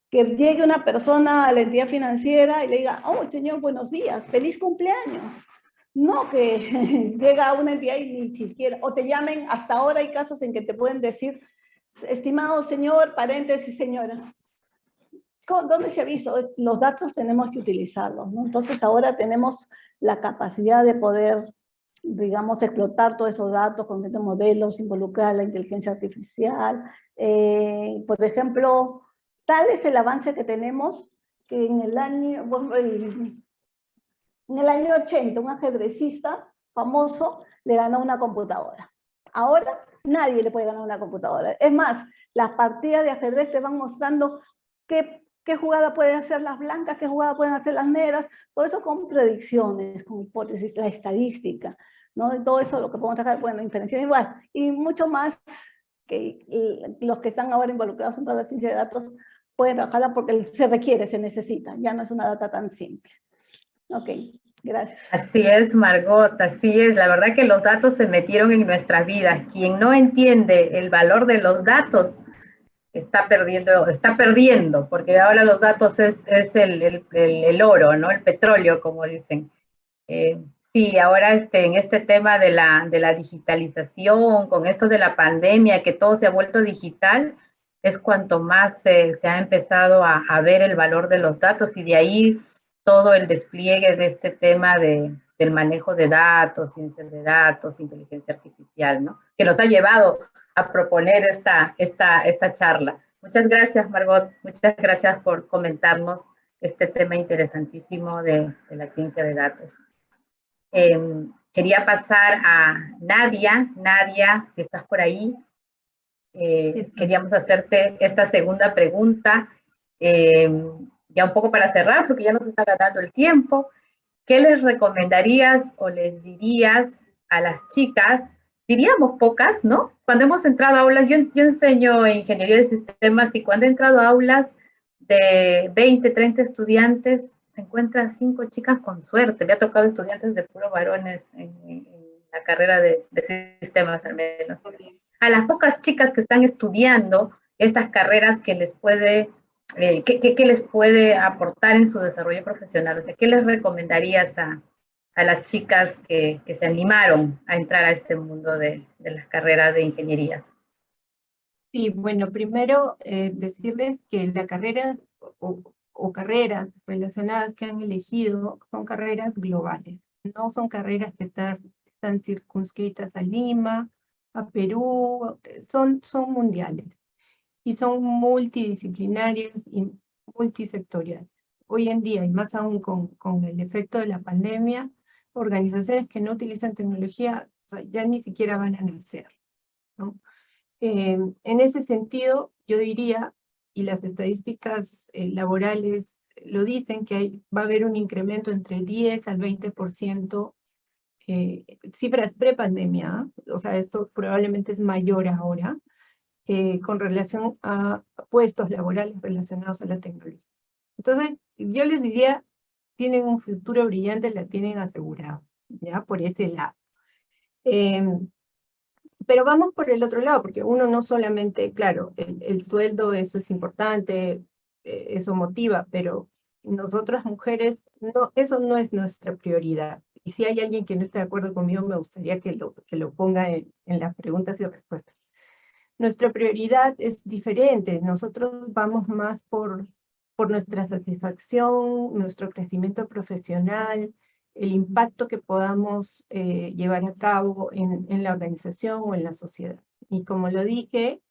que llegue una persona a la entidad financiera y le diga, oh, señor, buenos días, feliz cumpleaños. No que llega a una entidad y ni siquiera, o te llamen, hasta ahora hay casos en que te pueden decir, estimado señor, paréntesis, señora, ¿dónde se avisó? Los datos tenemos que utilizarlos, ¿no? Entonces ahora tenemos la capacidad de poder, digamos, explotar todos esos datos con estos modelos, involucrar la inteligencia artificial. Por ejemplo, tal es el avance que tenemos que en el año 80, un ajedrecista famoso le ganó una computadora. Ahora nadie le puede ganar una computadora. Es más, las partidas de ajedrez te van mostrando qué jugada pueden hacer las blancas, qué jugada pueden hacer las negras, todo eso con predicciones, con hipótesis, la estadística, ¿no? Y todo eso lo que podemos sacar, bueno, inferencia igual, y mucho más que los que están ahora involucrados en toda la ciencia de datos pueden trabajarla porque se requiere, se necesita, ya no es una data tan simple. Ok, gracias. Así es, Margot, así es. La verdad que los datos se metieron en nuestras vidas. Quien no entiende el valor de los datos está perdiendo, porque ahora los datos es el oro, ¿no? El petróleo, como dicen. Sí, ahora en este tema de la digitalización, con esto de la pandemia, que todo se ha vuelto digital, es cuanto más se ha empezado a ver el valor de los datos y de ahí todo el despliegue de este tema del manejo de datos, ciencias de datos, inteligencia artificial, ¿no? Que nos ha llevado a proponer esta charla. Muchas gracias, Margot. Muchas gracias por comentarnos este tema interesantísimo de la ciencia de datos. Quería pasar a Nadia. Nadia, si estás por ahí, queríamos hacerte esta segunda pregunta, ya un poco para cerrar, porque ya nos está ganando el tiempo. ¿Qué les recomendarías o les dirías a las chicas? Diríamos pocas, ¿no? Cuando hemos entrado a aulas, yo enseño ingeniería de sistemas, y cuando he entrado a aulas de 20, 30 estudiantes, se encuentran 5 chicas con suerte. Me ha tocado estudiantes de puro varones en la carrera de sistemas, al menos. A las pocas chicas que están estudiando estas carreras, que les puede, ¿qué les puede aportar en su desarrollo profesional? O sea, ¿qué les recomendarías a las chicas que se animaron a entrar a este mundo de las carreras de ingenierías? Sí, bueno, primero decirles que la carrera o carreras relacionadas que han elegido son carreras globales, no son carreras que están circunscritas a Lima, a Perú, son mundiales y son multidisciplinarias y multisectoriales. Hoy en día, y más aún con el efecto de la pandemia, organizaciones que no utilizan tecnología, o sea, ya ni siquiera van a nacer, ¿no? En ese sentido, yo diría, y las estadísticas laborales lo dicen, que va a haber un incremento entre 10 al 20%, cifras pre-pandemia, o sea, esto probablemente es mayor ahora, con relación a puestos laborales relacionados a la tecnología. Entonces, yo les diría, tienen un futuro brillante, la tienen asegurado, ¿ya? Por ese lado. Pero vamos por el otro lado, porque uno no solamente, claro, el sueldo, eso es importante, eso motiva, pero nosotras mujeres, no, eso no es nuestra prioridad. Y si hay alguien que no esté de acuerdo conmigo, me gustaría que lo ponga en las preguntas y respuestas. Nuestra prioridad es diferente. Nosotros vamos más por nuestra satisfacción, nuestro crecimiento profesional, el impacto que podamos llevar a cabo en la organización o en la sociedad. Y como lo dije,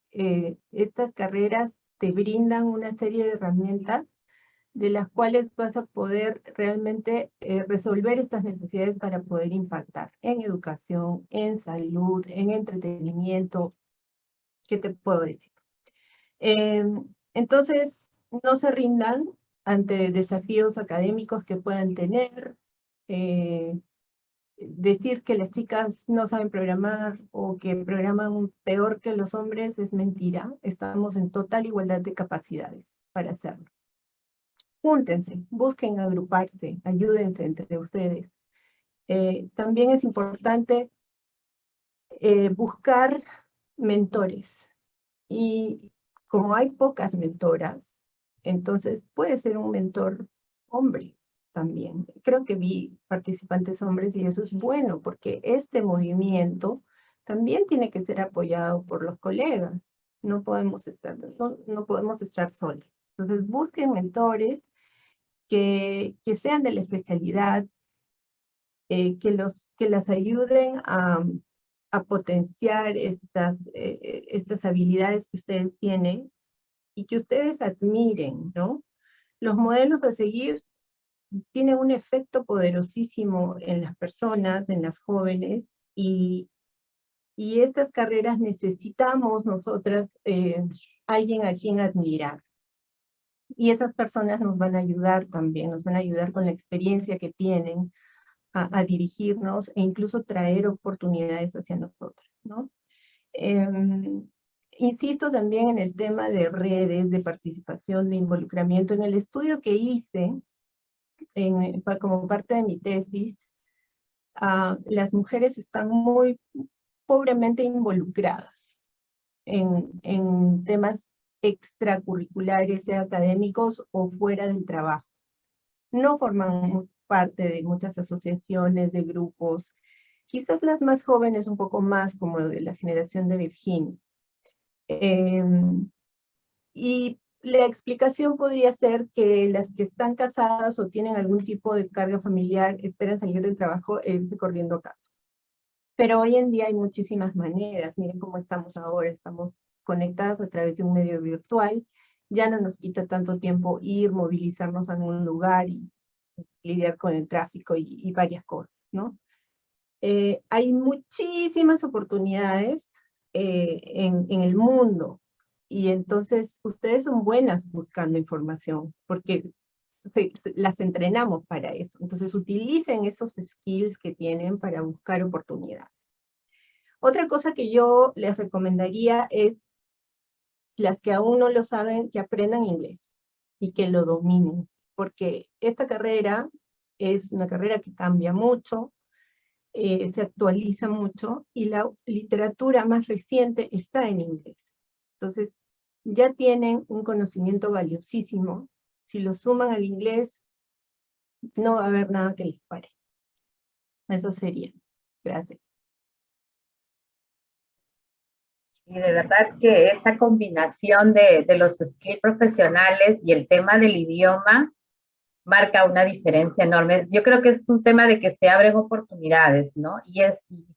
estas carreras te brindan una serie de herramientas de las cuales vas a poder realmente resolver estas necesidades para poder impactar en educación, en salud, en entretenimiento. ¿Qué te puedo decir? Entonces, no se rindan ante desafíos académicos que puedan tener. Decir que las chicas no saben programar o que programan peor que los hombres es mentira. Estamos en total igualdad de capacidades para hacerlo. Júntense, busquen agruparse, ayúdense entre ustedes. También es importante buscar mentores. Y como hay pocas mentoras, entonces puede ser un mentor hombre también. Creo que vi participantes hombres y eso es bueno, porque este movimiento también tiene que ser apoyado por los colegas. No podemos estar solos. Entonces busquen mentores que sean de la especialidad, que las ayuden a potenciar estas habilidades que ustedes tienen y que ustedes admiren, ¿no? Los modelos a seguir tienen un efecto poderosísimo en las personas, en las jóvenes, y estas carreras necesitamos nosotras alguien a quien admirar. Y esas personas nos van a ayudar también, nos van a ayudar con la experiencia que tienen a dirigirnos e incluso traer oportunidades hacia nosotros, ¿no? Insisto también en el tema de redes, de participación, de involucramiento. En el estudio que hice, como parte de mi tesis, las mujeres están muy pobremente involucradas en temas extracurriculares, sea académicos o fuera del trabajo. No forman parte de muchas asociaciones, de grupos, quizás las más jóvenes un poco más, como de la generación de Virginia. Y la explicación podría ser que las que están casadas o tienen algún tipo de carga familiar esperan salir del trabajo e irse corriendo a casa. Pero hoy en día hay muchísimas maneras. Miren cómo estamos ahora, estamos conectados a través de un medio virtual. Ya no nos quita tanto tiempo ir, movilizarnos a un lugar y lidiar con el tráfico y varias cosas, ¿no? Hay muchísimas oportunidades en el mundo, y entonces ustedes son buenas buscando información, porque las entrenamos para eso. Entonces utilicen esos skills que tienen para buscar oportunidades. Otra cosa que yo les recomendaría es, las que aún no lo saben, que aprendan inglés y que lo dominen, porque esta carrera es una carrera que cambia mucho, se actualiza mucho, y la literatura más reciente está en inglés. Entonces, ya tienen un conocimiento valiosísimo. Si lo suman al inglés, no va a haber nada que les pare. Eso sería. Gracias. Y de verdad que esa combinación de los skills profesionales y el tema del idioma marca una diferencia enorme. Yo creo que es un tema de que se abren oportunidades, ¿no? Y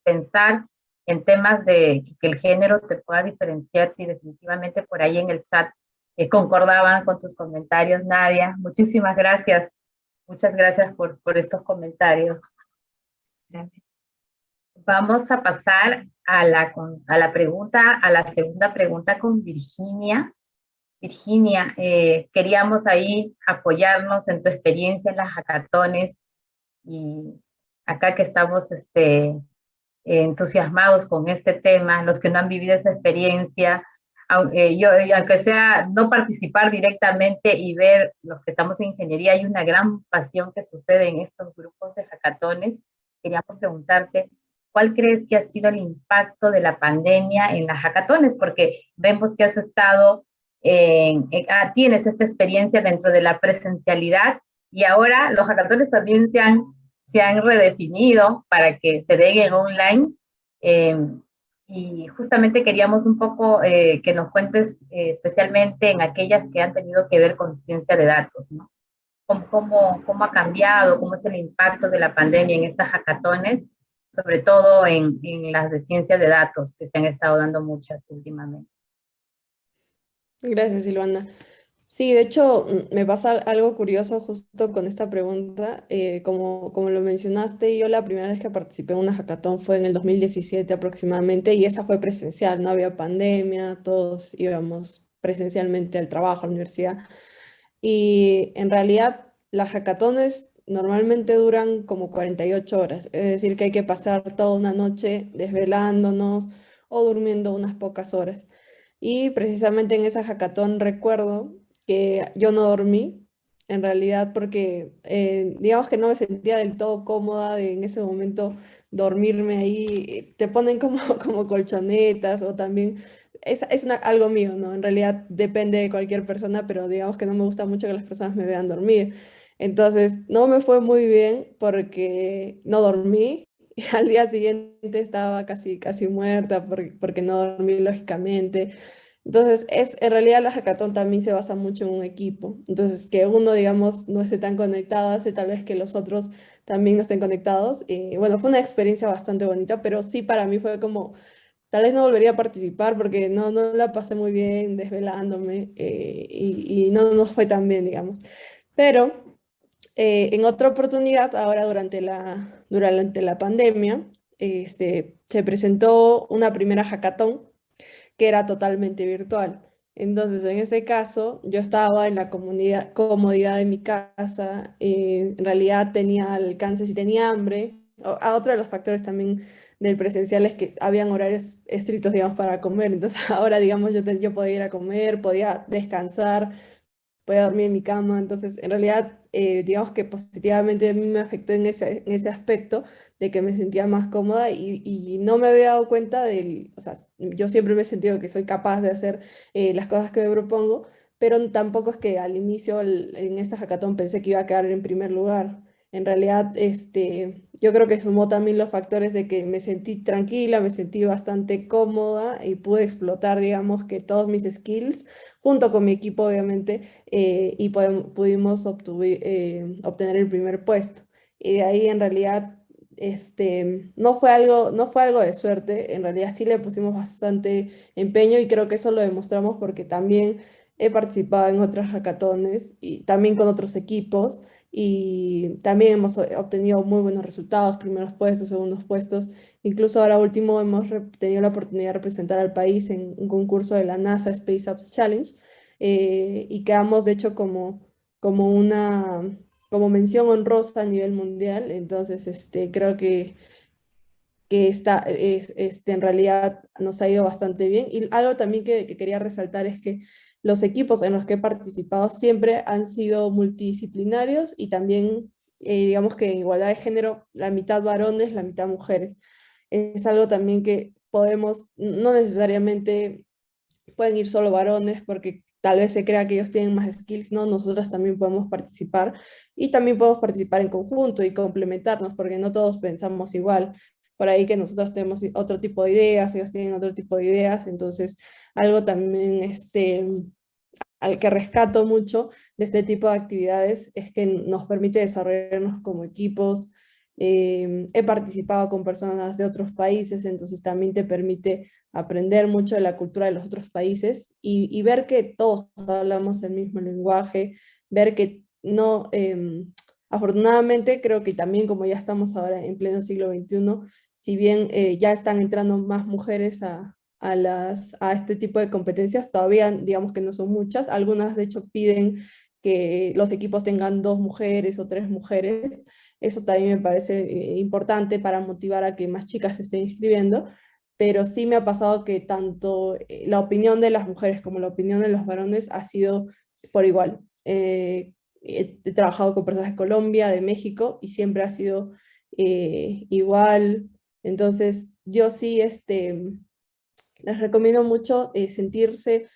pensar en temas de que el género te pueda diferenciar, si definitivamente por ahí en el chat concordaban con tus comentarios, Nadia. Muchísimas gracias. Muchas gracias por estos comentarios. Gracias. Vamos a pasar a la segunda pregunta con Virginia. Virginia, queríamos ahí apoyarnos en tu experiencia en las hackatones, y acá que estamos entusiasmados con este tema, los que no han vivido esa experiencia, aunque sea no participar directamente y ver los que estamos en ingeniería, hay una gran pasión que sucede en estos grupos de hackatones. Queríamos preguntarte, ¿cuál crees que ha sido el impacto de la pandemia en las hackatones? Porque vemos que has estado, tienes esta experiencia dentro de la presencialidad, y ahora los hackatones también se han redefinido para que se den en online. Y justamente queríamos un poco que nos cuentes especialmente en aquellas que han tenido que ver con ciencia de datos, ¿no? ¿Cómo ha cambiado, cómo es el impacto de la pandemia en estas hackatones, sobre todo en las de ciencia de datos, que se han estado dando muchas últimamente? Gracias, Silvana. Sí, de hecho, me pasa algo curioso justo con esta pregunta. Como lo mencionaste, yo la primera vez que participé en una hackathon fue en el 2017 aproximadamente, y esa fue presencial, no había pandemia, todos íbamos presencialmente al trabajo, a la universidad. Y en realidad las hackatones normalmente duran como 48 horas, es decir, que hay que pasar toda una noche desvelándonos o durmiendo unas pocas horas. Y precisamente en esa hackathon recuerdo que yo no dormí, en realidad porque digamos que no me sentía del todo cómoda de en ese momento dormirme ahí. Te ponen como, como colchonetas, o también algo mío, ¿no? En realidad depende de cualquier persona, pero digamos que no me gusta mucho que las personas me vean dormir. Entonces no me fue muy bien porque no dormí. Y al día siguiente estaba casi muerta porque no dormí lógicamente. Entonces, en realidad la hackathon también se basa mucho en un equipo. Entonces, que uno, digamos, no esté tan conectado hace tal vez que los otros también no estén conectados. Bueno, fue una experiencia bastante bonita, pero sí para mí fue como, tal vez no volvería a participar porque no la pasé muy bien desvelándome, y no fue tan bien, digamos. Pero en otra oportunidad, ahora durante la pandemia, se presentó una primera hackathon que era totalmente virtual. Entonces, en este caso, yo estaba en la comodidad de mi casa, en realidad tenía alcance si tenía hambre. Otro de los factores también del presencial es que habían horarios estrictos, digamos, para comer. Entonces, ahora, digamos, yo podía ir a comer, podía descansar, podía dormir en mi cama. Entonces, en realidad, digamos que positivamente a mí me afectó en ese aspecto de que me sentía más cómoda, y no me había dado cuenta o sea, yo siempre me he sentido que soy capaz de hacer las cosas que me propongo, pero tampoco es que al inicio en esta hackathon pensé que iba a quedar en primer lugar. En realidad, yo creo que sumó también los factores de que me sentí tranquila, me sentí bastante cómoda y pude explotar, digamos, que todos mis skills, junto con mi equipo, obviamente, y pudimos obtener el primer puesto. Y de ahí, en realidad, no fue algo de suerte, en realidad sí le pusimos bastante empeño y creo que eso lo demostramos porque también he participado en otras hackatones y también con otros equipos y también hemos obtenido muy buenos resultados, primeros puestos, segundos puestos. Incluso ahora último hemos tenido la oportunidad de representar al país en un concurso de la NASA Space Apps Challenge y quedamos de hecho como mención honrosa a nivel mundial. Entonces, creo que en realidad nos ha ido bastante bien. Y algo también que quería resaltar es que los equipos en los que he participado siempre han sido multidisciplinarios y también, digamos que en igualdad de género, la mitad varones, la mitad mujeres. Es algo también que podemos, no necesariamente pueden ir solo varones porque tal vez se crea que ellos tienen más skills, ¿no? Nosotras también podemos participar y también podemos participar en conjunto y complementarnos porque no todos pensamos igual. Por ahí que nosotros tenemos otro tipo de ideas, ellos tienen otro tipo de ideas, entonces algo también al que rescato mucho de este tipo de actividades es que nos permite desarrollarnos como equipos. He participado con personas de otros países, entonces también te permite aprender mucho de la cultura de los otros países y ver que todos hablamos el mismo lenguaje, ver que no, afortunadamente creo que también como ya estamos ahora en pleno siglo XXI, si bien ya están entrando más mujeres a este tipo de competencias, todavía digamos que no son muchas, algunas de hecho piden que los equipos tengan 2 mujeres o 3 mujeres, eso también me parece importante para motivar a que más chicas se estén inscribiendo, pero sí me ha pasado que tanto la opinión de las mujeres como la opinión de los varones ha sido por igual. He trabajado con personas de Colombia, de México, y siempre ha sido igual. Entonces, yo sí les recomiendo mucho sentirse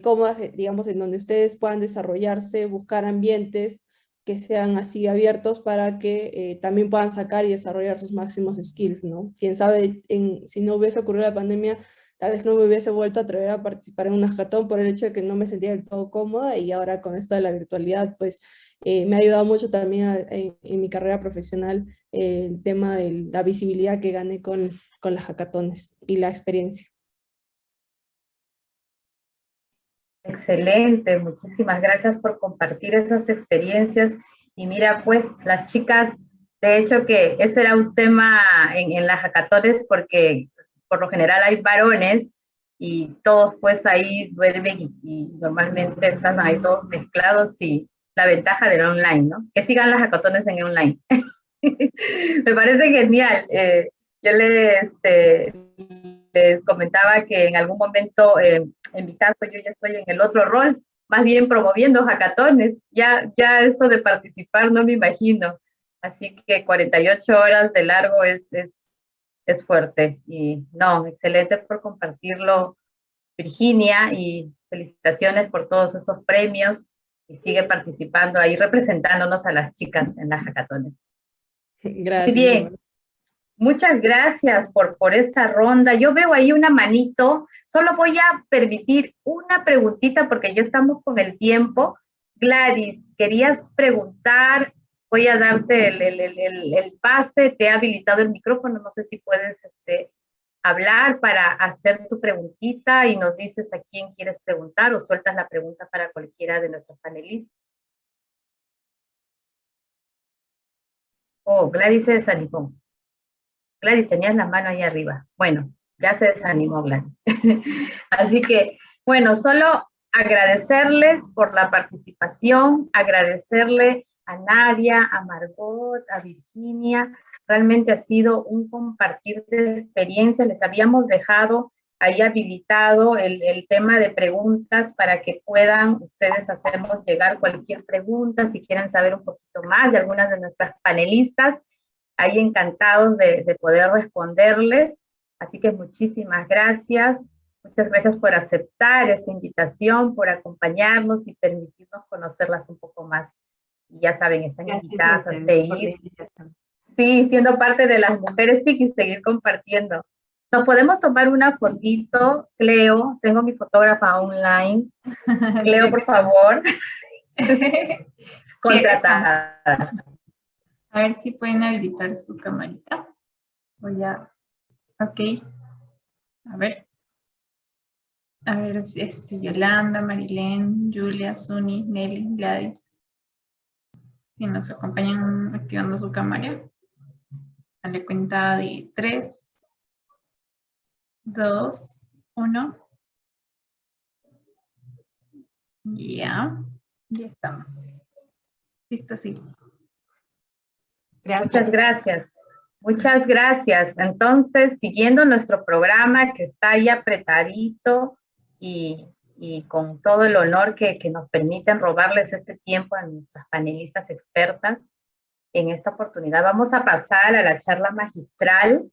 cómodas, digamos, en donde ustedes puedan desarrollarse, buscar ambientes que sean así abiertos para que también puedan sacar y desarrollar sus máximos skills, ¿no? Quién sabe, si no hubiese ocurrido la pandemia, tal vez no me hubiese vuelto a atrever a participar en un hackathon por el hecho de que no me sentía del todo cómoda y ahora con esto de la virtualidad, pues me ha ayudado mucho también en mi carrera profesional el tema de la visibilidad que gané con las hackatones y la experiencia. Excelente, muchísimas gracias por compartir esas experiencias. Y mira, pues las chicas, de hecho que ese era un tema en las hackatones porque por lo general hay varones y todos pues ahí duermen y normalmente están ahí todos mezclados y la ventaja del online, ¿no? Que sigan las hackatones en online. Me parece genial. Yo les comentaba que en algún momento, en mi caso, yo ya estoy en el otro rol, más bien promoviendo hackatones. Ya esto de participar no me imagino. Así que 48 horas de largo es fuerte. Y no, excelente por compartirlo, Virginia, y felicitaciones por todos esos premios. Y sigue participando ahí, representándonos a las chicas en las hackatones. Muy Gracias, bien. igual. Muchas gracias por esta ronda. Yo veo ahí una manito. Solo voy a permitir una preguntita porque ya estamos con el tiempo. Gladys, querías preguntar. Voy a darte el pase. Te he habilitado el micrófono. No sé si puedes hablar para hacer tu preguntita y nos dices a quién quieres preguntar o sueltas la pregunta para cualquiera de nuestros panelistas. Oh, Gladys se desanimó. Gladys, tenías la mano ahí arriba. Bueno, ya se desanimó Gladys. Así que, bueno, solo agradecerles por la participación, agradecerle a Nadia, a Margot, a Virginia. Realmente ha sido un compartir de experiencias. Les habíamos dejado ahí habilitado el tema de preguntas para que puedan ustedes hacernos llegar cualquier pregunta, si quieren saber un poquito más de algunas de nuestras panelistas. Ahí encantados de poder responderles. Así que muchísimas gracias. Muchas gracias por aceptar esta invitación, por acompañarnos y permitirnos conocerlas un poco más. Y ya saben, están Gracias invitadas a ustedes por la seguir. invitación. Sí, siendo parte de las mujeres TIC y seguir compartiendo. Nos podemos tomar una fotito, Cleo, tengo mi fotógrafa online. Cleo, por favor, contratada. A ver si pueden habilitar su camarita. Voy a... Ok. A ver. A ver, Yolanda, Marilén, Julia, Suni, Nelly, Gladys. Si nos acompañan activando su cámara. A la cuenta de 3, 2, 1. Ya estamos. Listo, sí. Gracias. Muchas gracias. Muchas gracias. Entonces, siguiendo nuestro programa que está ahí apretadito y con todo el honor que nos permiten robarles este tiempo a nuestras panelistas expertas, en esta oportunidad vamos a pasar a la charla magistral.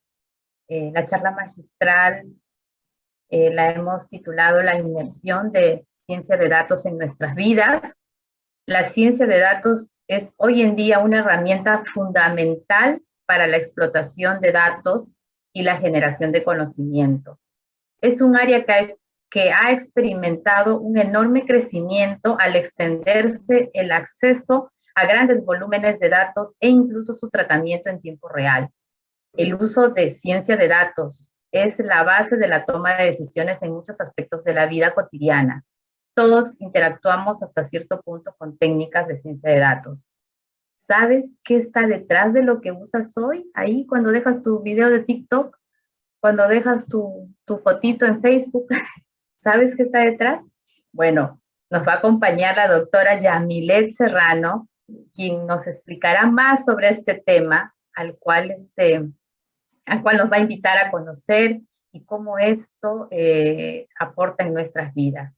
La charla magistral la hemos titulado La inmersión de ciencia de datos en nuestras vidas. La ciencia de datos es hoy en día una herramienta fundamental para la explotación de datos y la generación de conocimiento. Es un área que ha experimentado un enorme crecimiento al extenderse el acceso a grandes volúmenes de datos e incluso su tratamiento en tiempo real. El uso de ciencia de datos es la base de la toma de decisiones en muchos aspectos de la vida cotidiana. Todos interactuamos hasta cierto punto con técnicas de ciencia de datos. ¿Sabes qué está detrás de lo que usas hoy? Ahí cuando dejas tu video de TikTok, cuando dejas tu fotito en Facebook, ¿sabes qué está detrás? Bueno, nos va a acompañar la doctora Yamilet Serrano, quien nos explicará más sobre este tema, al cual nos va a invitar a conocer y cómo esto aporta en nuestras vidas.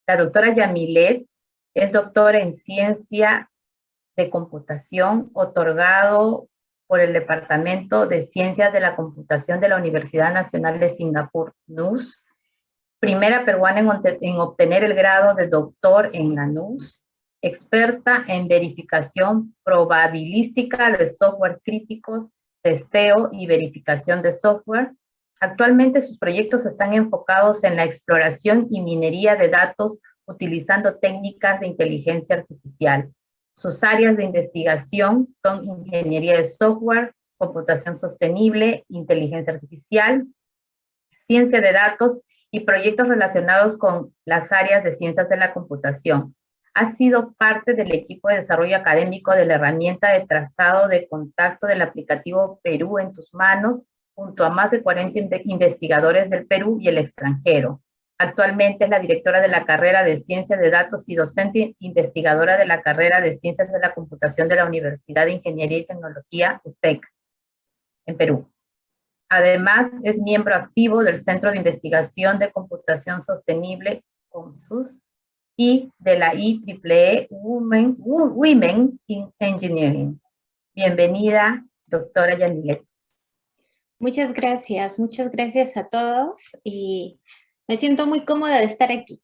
La doctora Yamilet es doctora en ciencia de computación, otorgado por el Departamento de Ciencias de la Computación de la Universidad Nacional de Singapur, NUS, primera peruana en obtener el grado de doctor en la NUS, experta en verificación probabilística de software críticos, testeo y verificación de software. Actualmente sus proyectos están enfocados en la exploración y minería de datos utilizando técnicas de inteligencia artificial. Sus áreas de investigación son ingeniería de software, computación sostenible, inteligencia artificial, ciencia de datos y proyectos relacionados con las áreas de ciencias de la computación. Ha sido parte del equipo de desarrollo académico de la herramienta de trazado de contacto del aplicativo Perú en tus manos, junto a más de 40 investigadores del Perú y el extranjero. Actualmente es la directora de la carrera de Ciencia de Datos y docente investigadora de la carrera de Ciencias de la Computación de la Universidad de Ingeniería y Tecnología, UTEC, en Perú. Además, es miembro activo del Centro de Investigación de Computación Sostenible, COMSUS, y de la IEEE Women in Engineering. Bienvenida, doctora Yamilet. Muchas gracias a todos y me siento muy cómoda de estar aquí.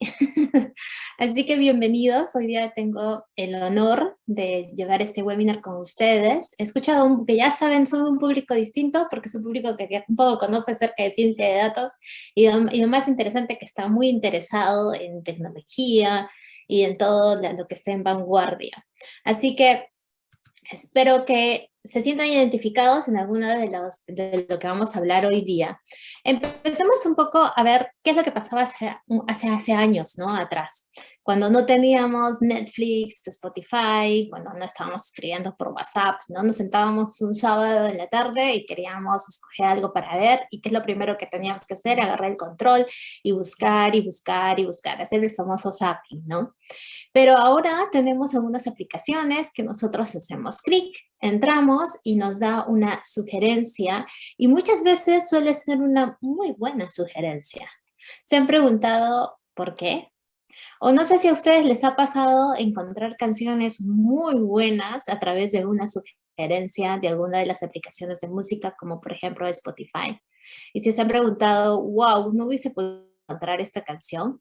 Así que bienvenidos, hoy día tengo el honor de llevar este webinar con ustedes. He escuchado que ya saben, son un público distinto porque es un público que un poco conoce acerca de ciencia de datos y lo más interesante que está muy interesado en tecnología y en todo lo que esté en vanguardia. Así que espero que se sientan identificados en alguna de lo que vamos a hablar hoy día. Empecemos un poco a ver qué es lo que pasaba hace años, ¿no? Atrás, cuando no teníamos Netflix, Spotify, cuando no estábamos escribiendo por WhatsApp, ¿no? Nos sentábamos un sábado en la tarde y queríamos escoger algo para ver, y qué es lo primero que teníamos que hacer, agarrar el control y buscar, hacer el famoso zapping, ¿no? Pero ahora tenemos algunas aplicaciones que nosotros hacemos clic, entramos y nos da una sugerencia y muchas veces suele ser una muy buena sugerencia. ¿Se han preguntado por qué? O no sé si a ustedes les ha pasado encontrar canciones muy buenas a través de una sugerencia de alguna de las aplicaciones de música, como por ejemplo Spotify. Y si se han preguntado, wow, ¿no hubiese podido encontrar esta canción?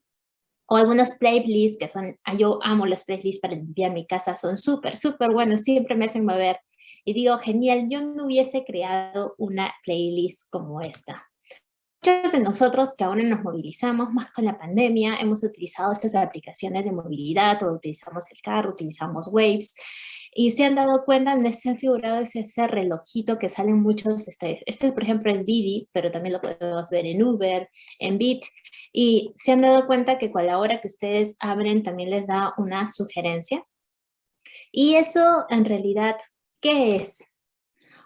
O algunos playlists que son, yo amo los playlists para limpiar mi casa, son súper, súper buenos, siempre me hacen mover. Y digo, genial, yo no hubiese creado una playlist como esta. Muchos de nosotros que ahora nos movilizamos más con la pandemia, hemos utilizado estas aplicaciones de movilidad, o utilizamos el carro, utilizamos Waves, y se han dado cuenta, les han figurado ese relojito que salen muchos, por ejemplo es Didi, pero también lo podemos ver en Uber, en Bit, y se han dado cuenta que con la hora que ustedes abren también les da una sugerencia. Y eso en realidad, ¿qué es?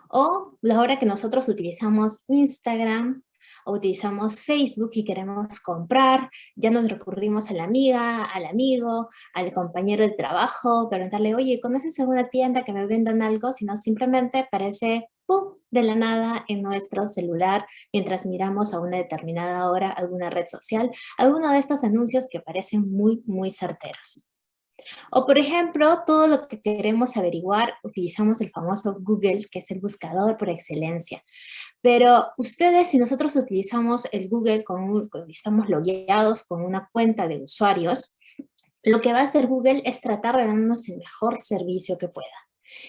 O la hora que nosotros utilizamos Instagram, o utilizamos Facebook y queremos comprar, ya nos recurrimos a la amiga, al amigo, al compañero de trabajo, preguntarle, oye, ¿conoces alguna tienda que me vendan algo? Sino simplemente aparece, ¡pum!, de la nada en nuestro celular, mientras miramos a una determinada hora alguna red social, alguno de estos anuncios que parecen muy, muy certeros. O por ejemplo, todo lo que queremos averiguar, utilizamos el famoso Google, que es el buscador por excelencia. Pero ustedes, si nosotros utilizamos el Google, estamos logueados con una cuenta de usuarios, lo que va a hacer Google es tratar de darnos el mejor servicio que pueda.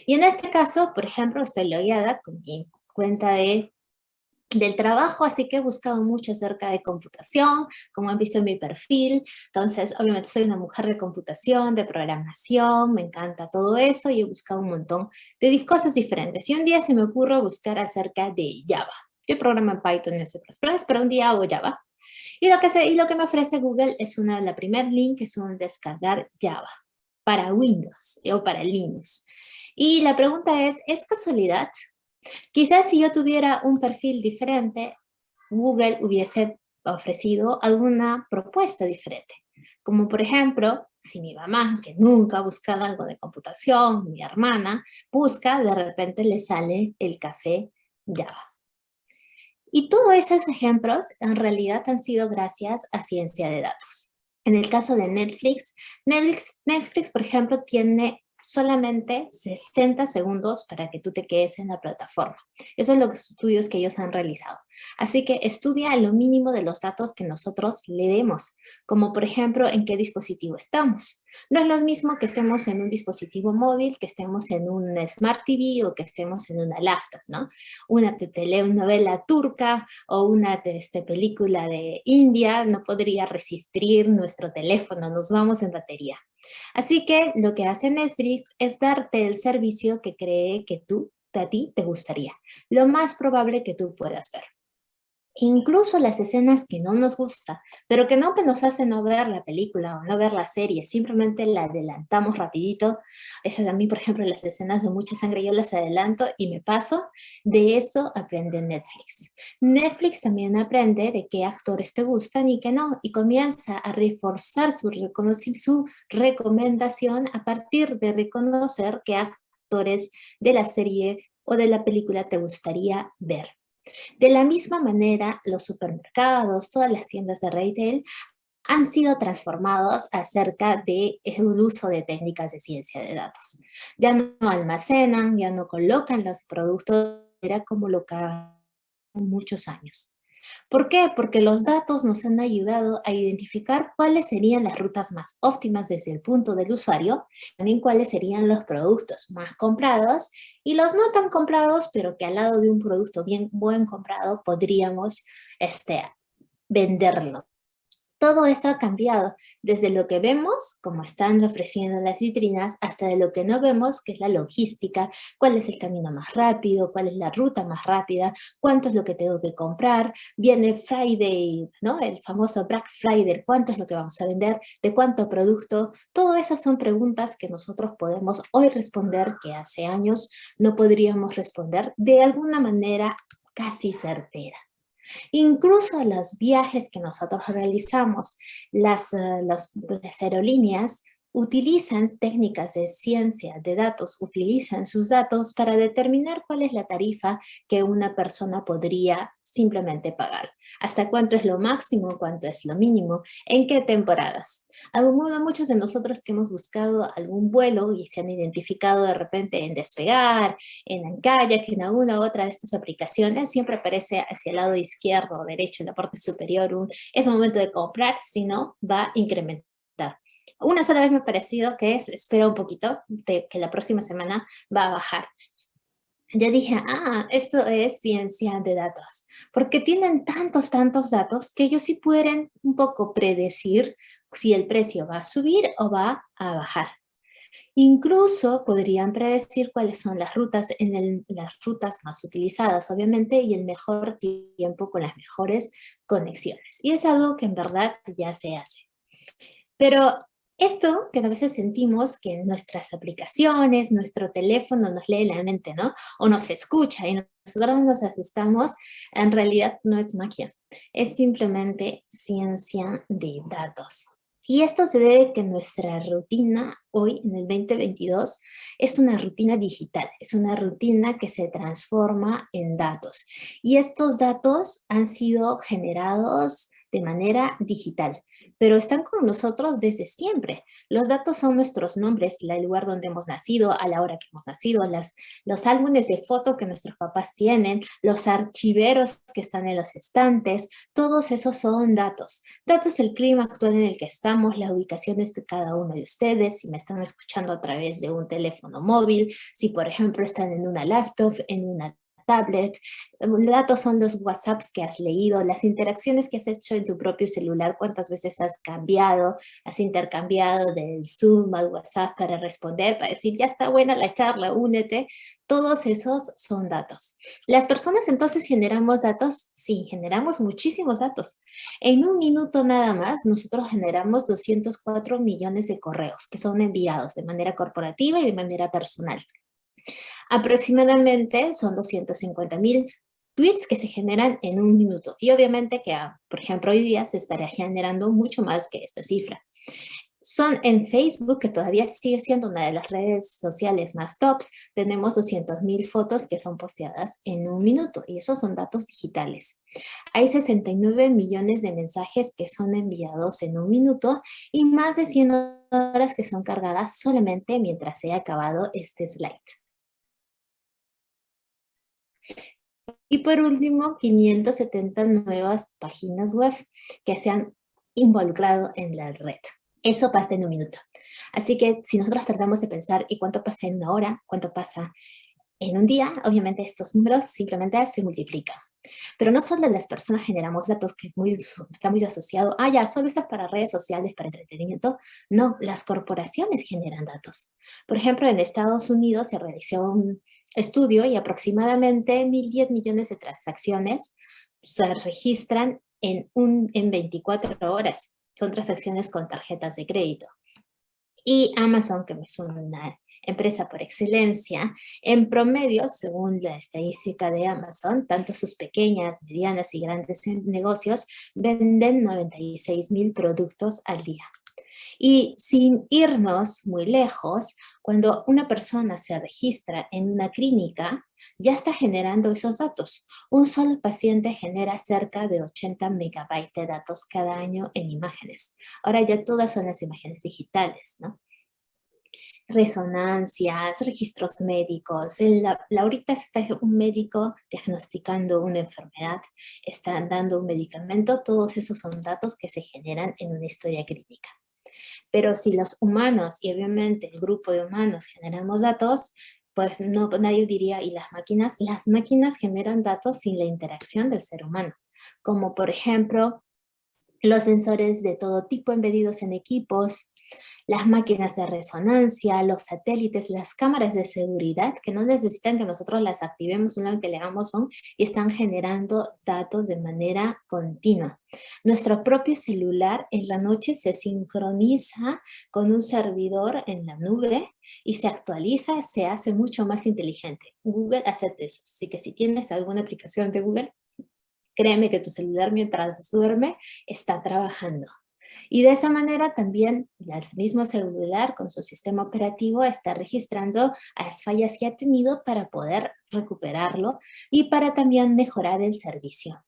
Y en este caso, por ejemplo, estoy logueada con mi cuenta del trabajo, así que he buscado mucho acerca de computación, como han visto en mi perfil. Entonces, obviamente soy una mujer de computación, de programación, me encanta todo eso, y he buscado un montón de cosas diferentes. Y un día se me ocurre buscar acerca de Java. Yo programo en Python y C++, pero un día hago Java. Y lo que me ofrece Google es la primer link, es un descargar Java para Windows o para Linux. Y la pregunta ¿es casualidad? Quizás si yo tuviera un perfil diferente, Google hubiese ofrecido alguna propuesta diferente. Como por ejemplo, si mi mamá, que nunca ha buscado algo de computación, mi hermana, busca, de repente le sale el café Java. Y todos esos ejemplos en realidad han sido gracias a ciencia de datos. En el caso de Netflix, por ejemplo, tiene solamente 60 segundos para que tú te quedes en la plataforma. Esos son los estudios que ellos han realizado. Así que estudia lo mínimo de los datos que nosotros le demos, como por ejemplo en qué dispositivo estamos. No es lo mismo que estemos en un dispositivo móvil, que estemos en un Smart TV o que estemos en una laptop, ¿no? Una telenovela turca o una película de India no podría resistir nuestro teléfono, nos vamos en batería. Así que lo que hace Netflix es darte el servicio que cree que a ti te gustaría. Lo más probable que tú puedas ver. Incluso las escenas que no nos gusta, pero que no nos hacen no ver la película o no ver la serie, simplemente la adelantamos rapidito. Esas a mí, por ejemplo, las escenas de mucha sangre yo las adelanto y me paso. De eso aprende Netflix. Netflix también aprende de qué actores te gustan y qué no, y comienza a reforzar su recomendación a partir de reconocer qué actores de la serie o de la película te gustaría ver. De la misma manera, los supermercados, todas las tiendas de retail han sido transformados acerca del uso de técnicas de ciencia de datos. Ya no almacenan, ya no colocan los productos, era como lo que hace muchos años. ¿Por qué? Porque los datos nos han ayudado a identificar cuáles serían las rutas más óptimas desde el punto del usuario, también cuáles serían los productos más comprados y los no tan comprados, pero que al lado de un producto bien buen comprado podríamos venderlo. Todo eso ha cambiado, desde lo que vemos, como están ofreciendo las vitrinas, hasta de lo que no vemos, que es la logística, cuál es el camino más rápido, cuál es la ruta más rápida, cuánto es lo que tengo que comprar, viene Friday, ¿no? El famoso Black Friday, cuánto es lo que vamos a vender, de cuánto producto. Todas esas son preguntas que nosotros podemos hoy responder, que hace años no podríamos responder de alguna manera casi certera. Incluso los viajes que nosotros realizamos, las aerolíneas utilizan técnicas de ciencia de datos, utilizan sus datos para determinar cuál es la tarifa que una persona podría simplemente pagar. Hasta cuánto es lo máximo, cuánto es lo mínimo, en qué temporadas. De algún modo, muchos de nosotros que hemos buscado algún vuelo y se han identificado de repente en Despegar, en Kayak, en alguna otra de estas aplicaciones, siempre aparece hacia el lado izquierdo o derecho, en la parte superior, es momento de comprar, si no, va a incrementar. Una sola vez me ha parecido que espera un poquito, que la próxima semana va a bajar. Yo dije, esto es ciencia de datos, porque tienen tantos datos que ellos sí pueden un poco predecir si el precio va a subir o va a bajar. Incluso podrían predecir cuáles son las rutas, las rutas más utilizadas, obviamente, y el mejor tiempo con las mejores conexiones. Y es algo que en verdad ya se hace. Pero esto que a veces sentimos que nuestras aplicaciones, nuestro teléfono nos lee la mente, ¿no? O nos escucha y nosotros nos asustamos, en realidad no es magia. Es simplemente ciencia de datos. Y esto se debe a que nuestra rutina hoy, en el 2022, es una rutina digital, es una rutina que se transforma en datos. Y estos datos han sido generados de manera digital, pero están con nosotros desde siempre. Los datos son nuestros nombres, el lugar donde hemos nacido, a la hora que hemos nacido, los álbumes de fotos que nuestros papás tienen, los archiveros que están en los estantes, todos esos son datos. Datos del clima actual en el que estamos, las ubicaciones de cada uno de ustedes, si me están escuchando a través de un teléfono móvil, si por ejemplo están en una laptop, en una tablet. Datos son los WhatsApps que has leído, las interacciones que has hecho en tu propio celular, cuántas veces has cambiado, has intercambiado del Zoom al WhatsApp para responder, para decir, ya está buena la charla, únete. Todos esos son datos. ¿Las personas entonces generamos datos? Sí, generamos muchísimos datos. En un minuto nada más, nosotros generamos 204 millones de correos que son enviados de manera corporativa y de manera personal. Aproximadamente son 250.000 tweets que se generan en un minuto. Y obviamente que, por ejemplo, hoy día se estaría generando mucho más que esta cifra. Son en Facebook, que todavía sigue siendo una de las redes sociales más tops, tenemos 200.000 fotos que son posteadas en un minuto, y esos son datos digitales. Hay 69 millones de mensajes que son enviados en un minuto y más de 100 horas que son cargadas solamente mientras se ha acabado este slide. Y por último, 570 nuevas páginas web que se han involucrado en la red. Eso pasa en un minuto. Así que si nosotros tratamos de pensar, ¿y cuánto pasa en una hora? ¿Cuánto pasa en un día? Obviamente estos números simplemente se multiplican. Pero no solo las personas generamos datos, que está muy asociado, ya, solo estás para redes sociales, para entretenimiento. No, las corporaciones generan datos. Por ejemplo, en Estados Unidos se realizó un estudio y aproximadamente 1.010 millones de transacciones se registran en 24 horas. Son transacciones con tarjetas de crédito. Y Amazon, que es una empresa por excelencia, en promedio, según la estadística de Amazon, tanto sus pequeñas, medianas y grandes negocios venden 96.000 productos al día. Y sin irnos muy lejos, cuando una persona se registra en una clínica, ya está generando esos datos. Un solo paciente genera cerca de 80 megabytes de datos cada año en imágenes. Ahora ya todas son las imágenes digitales, ¿no? Resonancias, registros médicos. Ahorita está un médico diagnosticando una enfermedad, está dando un medicamento, todos esos son datos que se generan en una historia clínica. Pero si los humanos, y obviamente el grupo de humanos generamos datos, pues no, nadie diría, ¿y las máquinas? Las máquinas generan datos sin la interacción del ser humano, como por ejemplo los sensores de todo tipo embedidos en equipos, las máquinas de resonancia, los satélites, las cámaras de seguridad que no necesitan que nosotros las activemos una vez que le hagamos on y están generando datos de manera continua. Nuestro propio celular en la noche se sincroniza con un servidor en la nube y se actualiza, se hace mucho más inteligente. Google hace eso, así que si tienes alguna aplicación de Google, créeme que tu celular mientras duerme está trabajando. Y de esa manera también el mismo celular con su sistema operativo está registrando las fallas que ha tenido para poder recuperarlo y para también mejorar el servicio.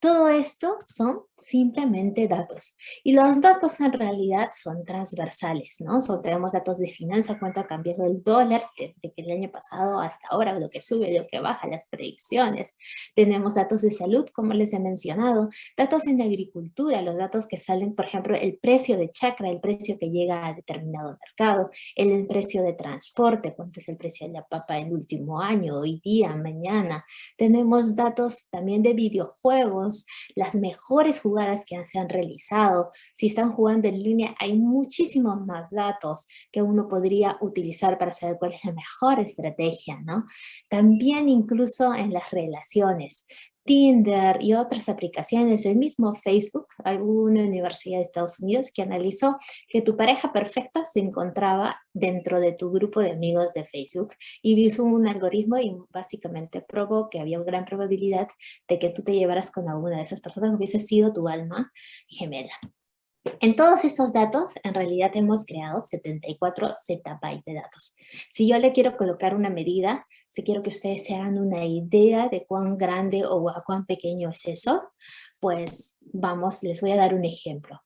Todo esto son simplemente datos. Y los datos en realidad son transversales, ¿no? Tenemos datos de finanzas, cuánto ha cambiado el dólar desde que el año pasado hasta ahora, lo que sube, lo que baja, las predicciones. Tenemos datos de salud, como les he mencionado, datos en agricultura, los datos que salen, por ejemplo, el precio de chacra, el precio que llega a determinado mercado, el precio de transporte, cuánto es el precio de la papa el último año, hoy día, mañana. Tenemos datos también de videojuegos, las mejores jugadas que se han realizado. Si están jugando en línea, hay muchísimos más datos que uno podría utilizar para saber cuál es la mejor estrategia, ¿no? También incluso en las relaciones. Tinder y otras aplicaciones, el mismo Facebook, hay una universidad de Estados Unidos que analizó que tu pareja perfecta se encontraba dentro de tu grupo de amigos de Facebook y hizo un algoritmo y básicamente probó que había una gran probabilidad de que tú te llevaras con alguna de esas personas, hubiese sido tu alma gemela. En todos estos datos, en realidad hemos creado 74 zettabytes de datos. Si yo le quiero colocar una medida, si quiero que ustedes se hagan una idea de cuán grande o cuán pequeño es eso, pues vamos, les voy a dar un ejemplo.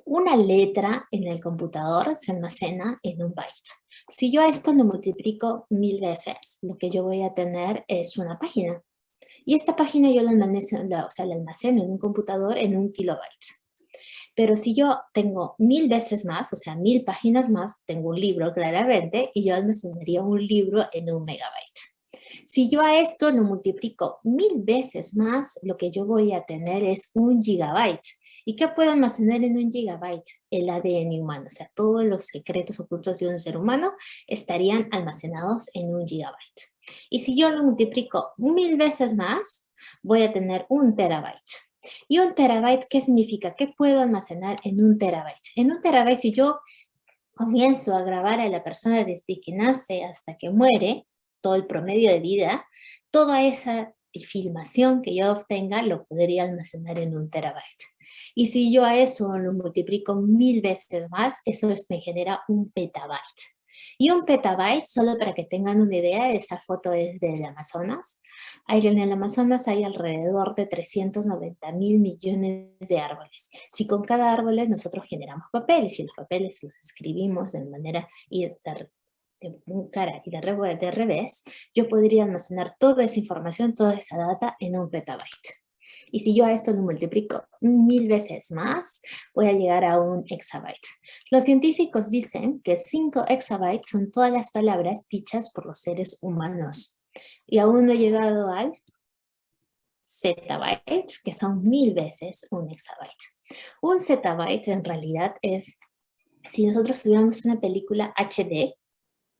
Una letra en el computador se almacena en un byte. Si yo a esto lo multiplico 1000 veces, lo que yo voy a tener es una página. Y esta página yo la almaceno en un computador en 1 kilobyte. Pero si yo tengo 1000 veces más, o sea, 1000 páginas más, tengo un libro claramente, y yo almacenaría un libro en 1 megabyte. Si yo a esto lo multiplico 1000 veces más, lo que yo voy a tener es 1 gigabyte. ¿Y qué puedo almacenar en 1 gigabyte? El ADN humano, o sea, todos los secretos ocultos de un ser humano estarían almacenados en 1 gigabyte. Y si yo lo multiplico 1000 veces más, voy a tener 1 terabyte. ¿Y 1 terabyte qué significa? ¿Qué puedo almacenar en 1 terabyte? En 1 terabyte, si yo comienzo a grabar a la persona desde que nace hasta que muere, todo el promedio de vida, toda esa filmación que yo obtenga lo podría almacenar en 1 terabyte. Y si yo a eso lo multiplico 1000 veces más, eso me genera 1 petabyte. Y 1 petabyte, solo para que tengan una idea, esta foto es del Amazonas. En el Amazonas hay alrededor de 390.000 millones de árboles. Si con cada árbol nosotros generamos papeles, y los papeles los escribimos de manera de cara y de revés, yo podría almacenar toda esa información, toda esa data en 1 petabyte. Y si yo a esto lo multiplico 1000 veces más, voy a llegar a 1 exabyte. Los científicos dicen que 5 exabytes son todas las palabras dichas por los seres humanos. Y aún no he llegado al zettabyte, que son 1000 veces 1 exabyte. 1 zettabyte en realidad es, si nosotros tuviéramos una película HD,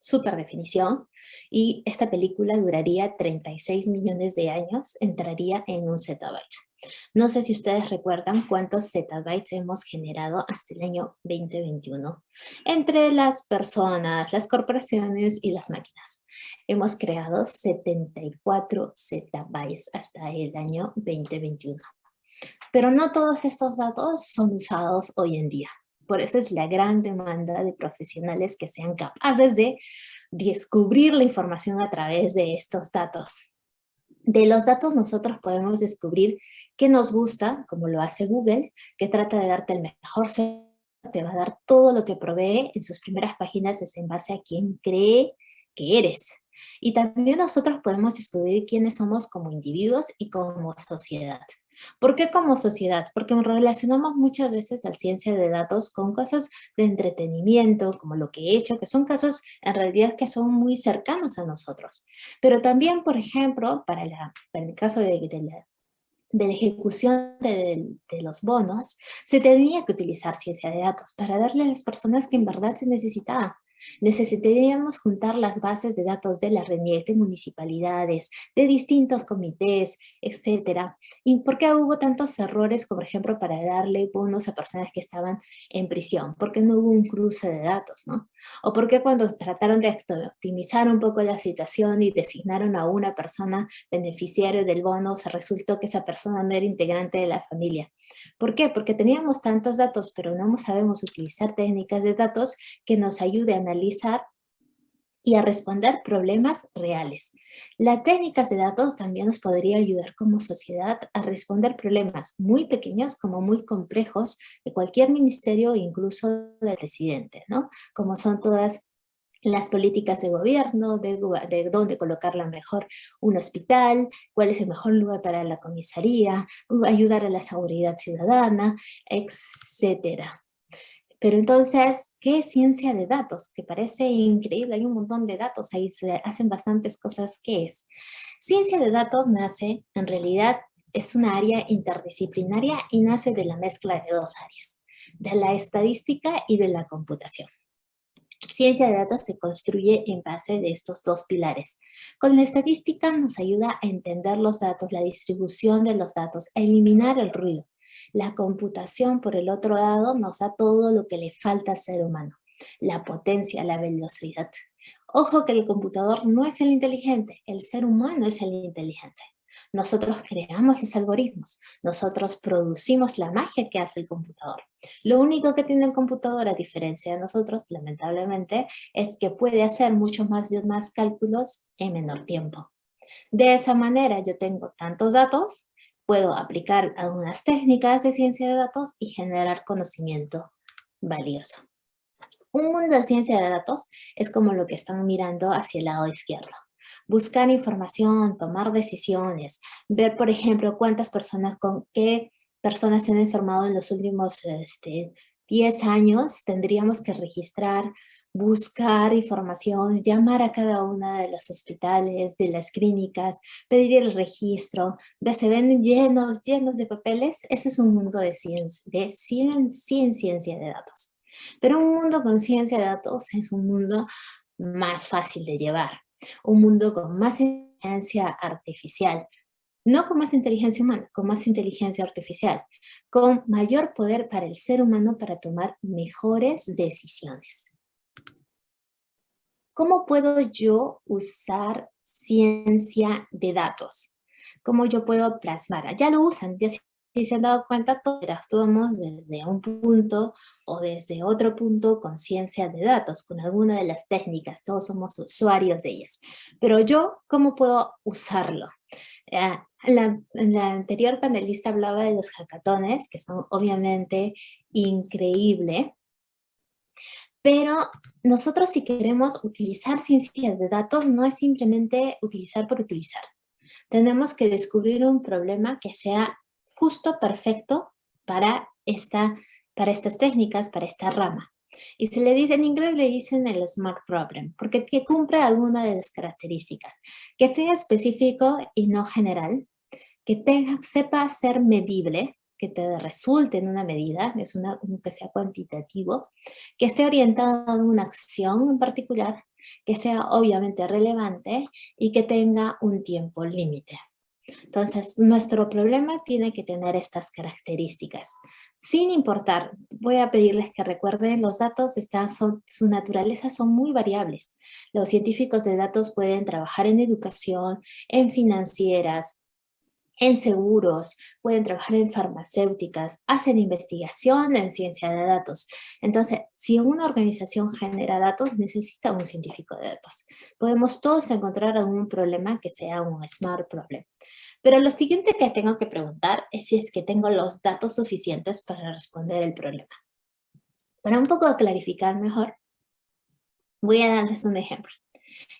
super definición, y esta película duraría 36 millones de años, entraría en 1 zettabyte. No sé si ustedes recuerdan cuántos zettabytes hemos generado hasta el año 2021 entre las personas, las corporaciones y las máquinas. Hemos creado 74 zettabytes hasta el año 2021. Pero no todos estos datos son usados hoy en día. Por eso es la gran demanda de profesionales que sean capaces de descubrir la información a través de estos datos. De los datos nosotros podemos descubrir qué nos gusta, como lo hace Google, que trata de darte el mejor servicio, te va a dar todo lo que provee en sus primeras páginas, es en base a quién cree que eres. Y también nosotros podemos descubrir quiénes somos como individuos y como sociedad. ¿Por qué como sociedad? Porque relacionamos muchas veces la ciencia de datos con cosas de entretenimiento, como lo que he hecho, que son casos en realidad que son muy cercanos a nosotros. Pero también, por ejemplo, para el caso de la ejecución de los bonos, se tenía que utilizar ciencia de datos para darle a las personas que en verdad se necesitaba. Necesitaríamos juntar las bases de datos de la RENIEC, de municipalidades, de distintos comités, etcétera. ¿Y por qué hubo tantos errores, como por ejemplo, para darle bonos a personas que estaban en prisión? ¿Por qué no hubo un cruce de datos, no? ¿O por qué cuando trataron de optimizar un poco la situación y designaron a una persona beneficiario del bono, se resultó que esa persona no era integrante de la familia? ¿Por qué? Porque teníamos tantos datos, pero no sabemos utilizar técnicas de datos que nos ayude a analizar y a responder problemas reales. Las técnicas de datos también nos podría ayudar como sociedad a responder problemas muy pequeños como muy complejos de cualquier ministerio e incluso del presidente, ¿no? Como son todas las políticas de gobierno, de dónde colocarla mejor un hospital, cuál es el mejor lugar para la comisaría, ayudar a la seguridad ciudadana, etcétera. Pero entonces, ¿qué es ciencia de datos? Que parece increíble, hay un montón de datos, ahí se hacen bastantes cosas. ¿Qué es? Ciencia de datos nace, en realidad, es una área interdisciplinaria y nace de la mezcla de dos áreas, de la estadística y de la computación. Ciencia de datos se construye en base de estos dos pilares. Con la estadística nos ayuda a entender los datos, la distribución de los datos, a eliminar el ruido. La computación, por el otro lado, nos da todo lo que le falta al ser humano. La potencia, la velocidad. Ojo que el computador no es el inteligente, el ser humano es el inteligente. Nosotros creamos los algoritmos, nosotros producimos la magia que hace el computador. Lo único que tiene el computador, a diferencia de nosotros, lamentablemente, es que puede hacer muchos más cálculos en menor tiempo. De esa manera yo tengo tantos datos, puedo aplicar algunas técnicas de ciencia de datos y generar conocimiento valioso. Un mundo de ciencia de datos es como lo que están mirando hacia el lado izquierdo. Buscar información, tomar decisiones, ver, por ejemplo, con qué personas se han enfermado en los últimos 10 años, tendríamos que registrar, buscar información, llamar a cada una de los hospitales, de las clínicas, pedir el registro, se ven llenos de papeles. Eso es un mundo de ciencia de datos. Pero un mundo con ciencia de datos es un mundo más fácil de llevar, un mundo con más inteligencia artificial, no con más inteligencia humana, con más inteligencia artificial, con mayor poder para el ser humano para tomar mejores decisiones. ¿Cómo puedo yo usar ciencia de datos? ¿Cómo yo puedo plasmar? Ya lo usan, ya si se han dado cuenta, todos interactuamos desde un punto o desde otro punto con ciencia de datos, con alguna de las técnicas, todos somos usuarios de ellas. Pero yo, ¿cómo puedo usarlo? La anterior panelista hablaba de los hackatones, que son obviamente increíbles, pero nosotros si queremos utilizar ciencia de datos, no es simplemente utilizar por utilizar. Tenemos que descubrir un problema que sea justo perfecto para estas técnicas, para esta rama. Y se le dice, en inglés le dicen el SMART problem, porque cumple alguna de las características. Que sea específico y no general, que sepa ser medible, que te resulte en una medida, que sea cuantitativo, que esté orientado a una acción en particular, que sea obviamente relevante y que tenga un tiempo límite. Entonces, nuestro problema tiene que tener estas características. Sin importar, voy a pedirles que recuerden, los datos su naturaleza son muy variables. Los científicos de datos pueden trabajar en educación, en financieras, en seguros, pueden trabajar en farmacéuticas, hacen investigación en ciencia de datos. Entonces, si una organización genera datos, necesita un científico de datos. Podemos todos encontrar algún problema que sea un SMART problem. Pero lo siguiente que tengo que preguntar es si es que tengo los datos suficientes para responder el problema. Para un poco clarificar mejor, voy a darles un ejemplo.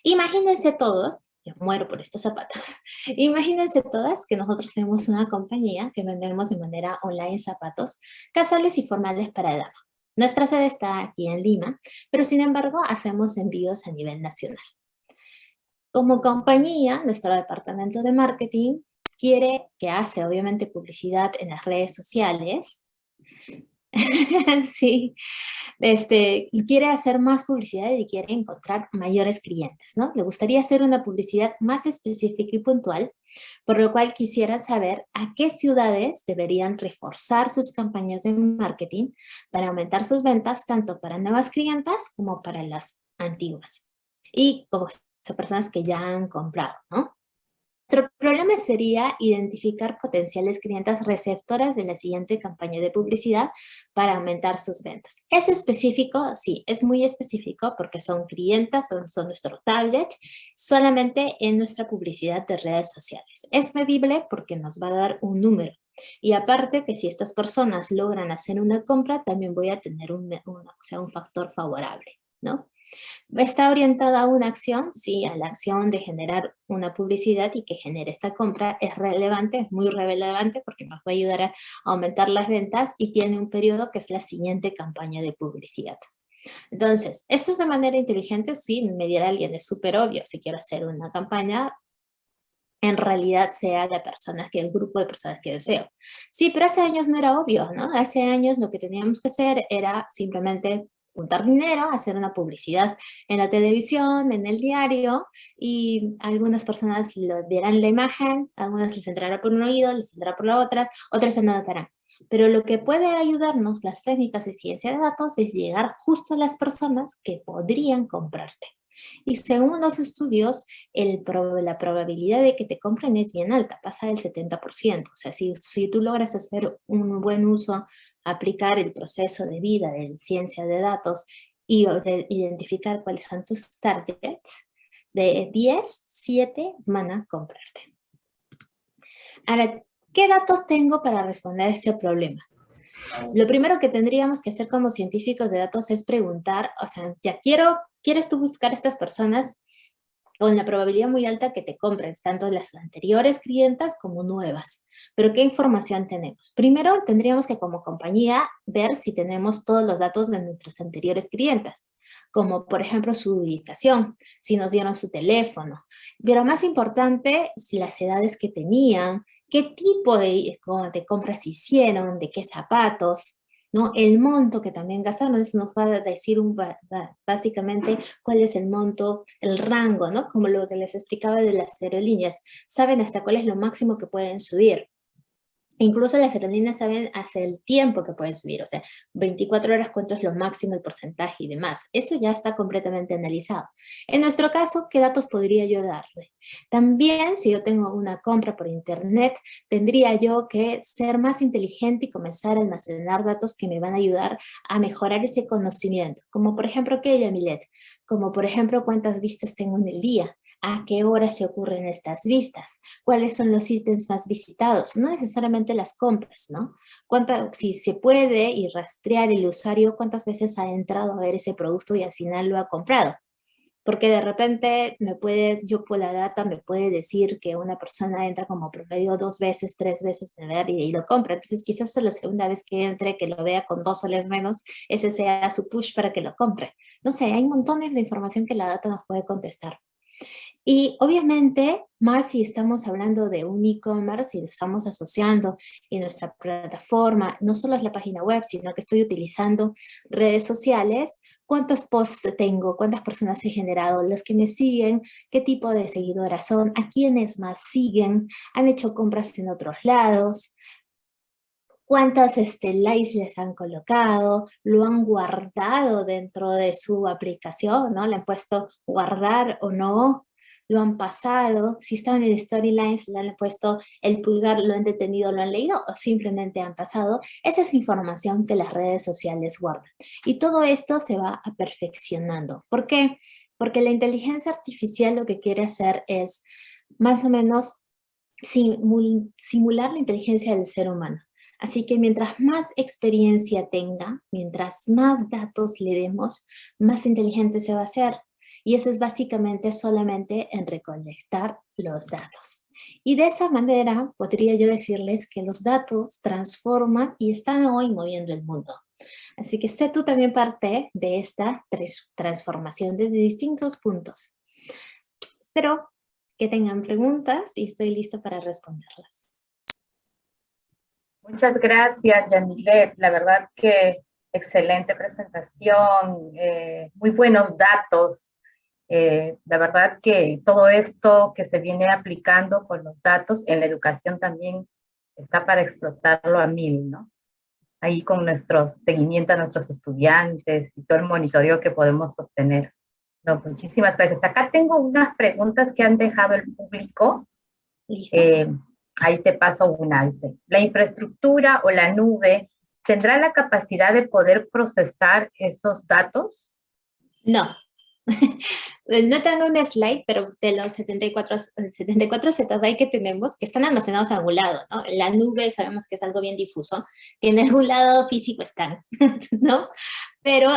Imagínense todos, yo muero por estos zapatos, imagínense todas que nosotros tenemos una compañía que vendemos de manera online zapatos casuales y formales para dama. Nuestra sede está aquí en Lima, pero sin embargo hacemos envíos a nivel nacional. Como compañía, nuestro departamento de marketing que hace obviamente publicidad en las redes sociales, Sí, y quiere hacer más publicidad y quiere encontrar mayores clientes, ¿no? Le gustaría hacer una publicidad más específica y puntual, por lo cual quisieran saber a qué ciudades deberían reforzar sus campañas de marketing para aumentar sus ventas, tanto para nuevas clientas como para las antiguas. Y como personas que ya han comprado, ¿no? Nuestro problema sería identificar potenciales clientas receptoras de la siguiente campaña de publicidad para aumentar sus ventas. ¿Es específico? Sí, es muy específico porque son clientas, son nuestro target, solamente en nuestra publicidad de redes sociales. Es medible porque nos va a dar un número. Y aparte que si estas personas logran hacer una compra, también voy a tener un factor favorable, ¿no? ¿Está orientada a una acción? Sí, a la acción de generar una publicidad y que genere esta compra es relevante, es muy relevante porque nos va a ayudar a aumentar las ventas y tiene un periodo que es la siguiente campaña de publicidad. Entonces, esto es de manera inteligente, sí, me dirá alguien, es súper obvio, si quiero hacer una campaña, en realidad sea de personas el grupo de personas que deseo. Sí, pero hace años no era obvio, ¿no? Hace años lo que teníamos que hacer era simplemente juntar dinero, hacer una publicidad en la televisión, en el diario, y algunas personas lo verán la imagen, algunas les entrará por un oído, les entrará por la otra, otras se notarán. Pero lo que puede ayudarnos las técnicas de ciencia de datos es llegar justo a las personas que podrían comprarte. Y según los estudios, la probabilidad de que te compren es bien alta, pasa del 70%. O sea, si tú logras hacer un buen uso, aplicar el proceso de vida de ciencia de datos y de identificar cuáles son tus targets, de 10, 7 van a comprarte. Ahora, ¿qué datos tengo para responder a ese problema? Lo primero que tendríamos que hacer como científicos de datos es preguntar, o sea, ¿quieres tú buscar a estas personas con la probabilidad muy alta que te compren, tanto las anteriores clientas como nuevas? Pero ¿qué información tenemos? Primero tendríamos que como compañía ver si tenemos todos los datos de nuestras anteriores clientas, como por ejemplo su ubicación, si nos dieron su teléfono, pero más importante, si las edades que tenían, qué tipo de compras hicieron, de qué zapatos, ¿no? El monto que también gastaron, eso nos va a decir básicamente cuál es el monto, el rango, ¿no? Como lo que les explicaba de las aerolíneas. Saben hasta cuál es lo máximo que pueden subir. Incluso las aerolíneas saben hasta el tiempo que pueden subir, o sea, 24 horas cuánto es lo máximo, el porcentaje y demás. Eso ya está completamente analizado. En nuestro caso, ¿qué datos podría yo darle? También, si yo tengo una compra por internet, tendría yo que ser más inteligente y comenzar a almacenar datos que me van a ayudar a mejorar ese conocimiento. Como por ejemplo, ¿qué, Yamilet? Como por ejemplo, ¿cuántas vistas tengo en el día? ¿A qué hora se ocurren estas vistas? ¿Cuáles son los ítems más visitados? No necesariamente las compras, ¿no? Si se puede y rastrear el usuario cuántas veces ha entrado a ver ese producto y al final lo ha comprado. Porque de repente la data me puede decir que una persona entra como promedio 2 veces, 3 veces a ver y lo compra. Entonces quizás la segunda vez que entre, que lo vea con 2 soles menos, ese sea su push para que lo compre. No sé, hay montones de información que la data nos puede contestar. Y obviamente, más si estamos hablando de un e-commerce y lo estamos asociando en nuestra plataforma, no solo es la página web, sino que estoy utilizando redes sociales, cuántos posts tengo, cuántas personas he generado, los que me siguen, qué tipo de seguidoras son, a quiénes más siguen, han hecho compras en otros lados, cuántos likes les han colocado, lo han guardado dentro de su aplicación, ¿no? Le han puesto guardar o no, lo han pasado, si están en storylines, le han puesto el pulgar, lo han detenido, lo han leído o simplemente han pasado. Esa es información que las redes sociales guardan. Y todo esto se va perfeccionando. ¿Por qué? Porque la inteligencia artificial lo que quiere hacer es más o menos simular la inteligencia del ser humano. Así que mientras más experiencia tenga, mientras más datos le demos, más inteligente se va a hacer. Y eso es básicamente solamente en recolectar los datos. Y de esa manera podría yo decirles que los datos transforman y están hoy moviendo el mundo. Así que sé tú también parte de esta transformación desde distintos puntos. Espero que tengan preguntas y estoy lista para responderlas. Muchas gracias, Yamilet. La verdad que excelente presentación, muy buenos datos. La verdad que todo esto que se viene aplicando con los datos en la educación también está para explotarlo a mil, ¿no? Ahí con nuestro seguimiento a nuestros estudiantes y todo el monitoreo que podemos obtener. No, muchísimas gracias. Acá tengo unas preguntas que han dejado el público. Listo. Ahí te paso una. Dice, ¿la infraestructura o la nube tendrá la capacidad de poder procesar esos datos? No. No tengo un slide, pero de los 74 zettabytes que tenemos, que están almacenados a algún lado, ¿no? La nube sabemos que es algo bien difuso, que en algún lado físico están, ¿no? Pero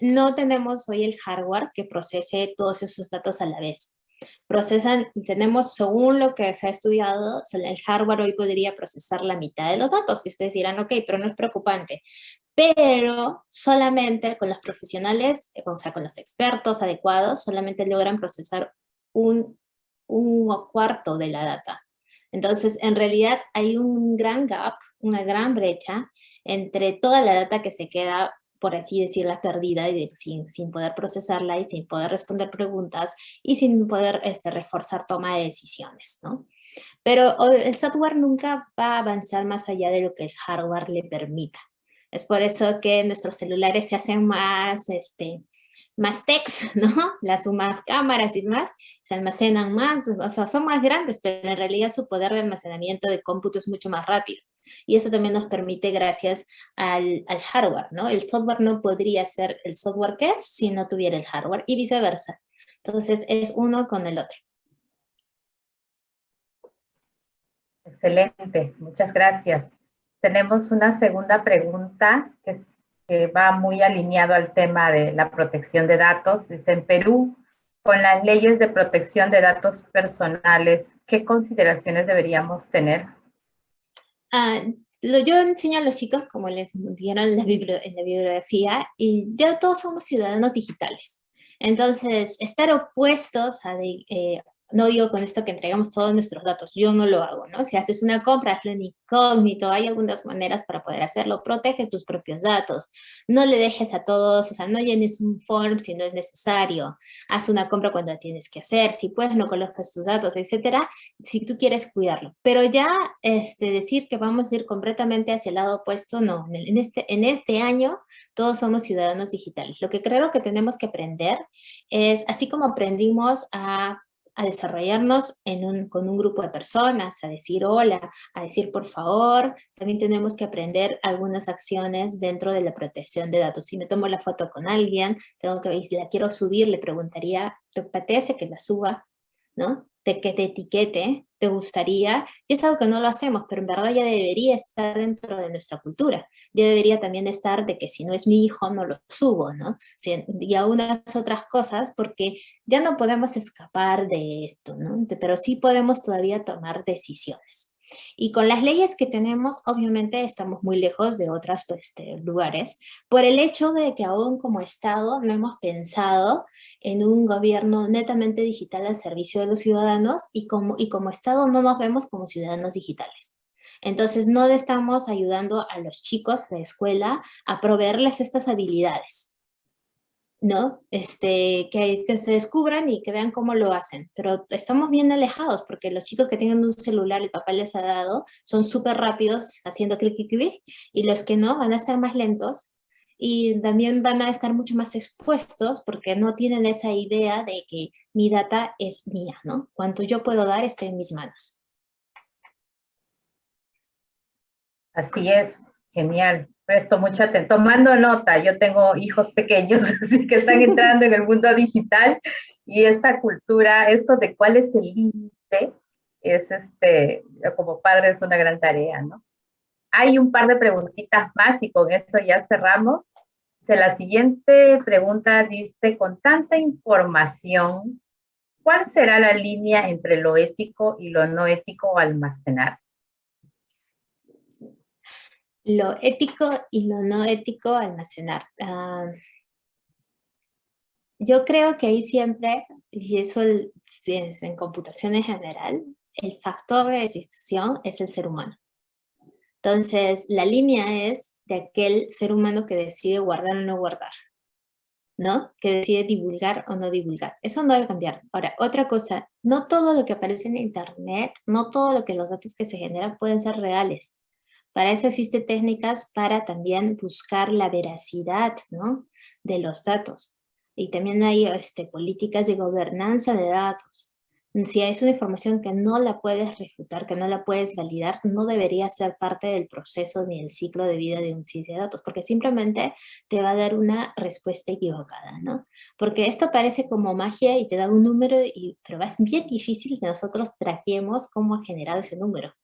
no tenemos hoy el hardware que procese todos esos datos a la vez. Tenemos, según lo que se ha estudiado, el hardware hoy podría procesar la mitad de los datos, y ustedes dirán, ok, pero no es preocupante. Pero solamente con los profesionales, o sea, con los expertos adecuados, solamente logran procesar un cuarto de la data. Entonces, en realidad hay un gran gap, una gran brecha entre toda la data que se queda, por así decirla, perdida y sin poder procesarla y sin poder responder preguntas y sin poder reforzar toma de decisiones, ¿no? Pero el software nunca va a avanzar más allá de lo que el hardware le permita. Es por eso que nuestros celulares se hacen más techs, ¿no? Más cámaras y más, se almacenan más, o sea, son más grandes, pero en realidad su poder de almacenamiento de cómputo es mucho más rápido. Y eso también nos permite gracias al hardware, ¿no? El software no podría ser el software que es si no tuviera el hardware y viceversa. Entonces es uno con el otro. Excelente, muchas gracias. Tenemos una segunda pregunta que va muy alineado al tema de la protección de datos. Dice, en Perú, con las leyes de protección de datos personales, ¿qué consideraciones deberíamos tener? Yo enseño a los chicos, como les dieron en la bibliografía, y ya todos somos ciudadanos digitales. Entonces, estar opuestos no digo con esto que entregamos todos nuestros datos, yo no lo hago, ¿no? Si haces una compra, hazlo en incógnito, hay algunas maneras para poder hacerlo, protege tus propios datos, no le dejes a todos, o sea, no llenes un form si no es necesario, haz una compra cuando la tienes que hacer, si puedes no coloques tus datos, etcétera, si tú quieres cuidarlo. Pero ya decir que vamos a ir completamente hacia el lado opuesto, no, en este año todos somos ciudadanos digitales. Lo que creo que tenemos que aprender es, así como aprendimos a desarrollarnos con un grupo de personas, a decir hola, a decir por favor, también tenemos que aprender algunas acciones dentro de la protección de datos. Si me tomo la foto con alguien, si la quiero subir, le preguntaría, ¿te apetece que la suba? ¿No? De que te etiquete, te gustaría, y es algo que no lo hacemos, pero en verdad ya debería estar dentro de nuestra cultura, ya debería también estar de que si no es mi hijo no lo subo, ¿no? Y algunas otras cosas, porque ya no podemos escapar de esto, ¿no? Pero sí podemos todavía tomar decisiones. Y con las leyes que tenemos, obviamente estamos muy lejos de otros lugares, por el hecho de que aún como Estado no hemos pensado en un gobierno netamente digital al servicio de los ciudadanos y como Estado no nos vemos como ciudadanos digitales. Entonces no le estamos ayudando a los chicos de escuela a proveerles estas habilidades, ¿no? Que se descubran y que vean cómo lo hacen. Pero estamos bien alejados porque los chicos que tienen un celular, el papá les ha dado, son súper rápidos haciendo clic, clic, clic, y los que no van a ser más lentos y también van a estar mucho más expuestos porque no tienen esa idea de que mi data es mía, ¿no? Cuanto yo puedo dar está en mis manos. Así es, genial. Presto mucha atención, tomando nota, yo tengo hijos pequeños, así que están entrando en el mundo digital y esta cultura, esto de cuál es el límite, es como padre es una gran tarea, ¿no? Hay un par de preguntitas más y con eso ya cerramos. La siguiente pregunta dice, con tanta información, ¿cuál será la línea entre lo ético y lo no ético almacenar? Lo ético y lo no ético almacenar. Yo creo que ahí siempre, y eso es en computación en general, el factor de decisión es el ser humano. Entonces, la línea es de aquel ser humano que decide guardar o no guardar, ¿no? Que decide divulgar o no divulgar. Eso no debe cambiar. Ahora, otra cosa, no todo lo que aparece en Internet, no todo lo que los datos que se generan pueden ser reales. Para eso existen técnicas para también buscar la veracidad, ¿no?, de los datos. Y también hay políticas de gobernanza de datos. Si es una información que no la puedes refutar, que no la puedes validar, no debería ser parte del proceso ni el ciclo de vida de un ciencia de datos, porque simplemente te va a dar una respuesta equivocada, ¿no? Porque esto parece como magia y te da un número, pero es bien difícil que nosotros traquemos cómo ha generado ese número,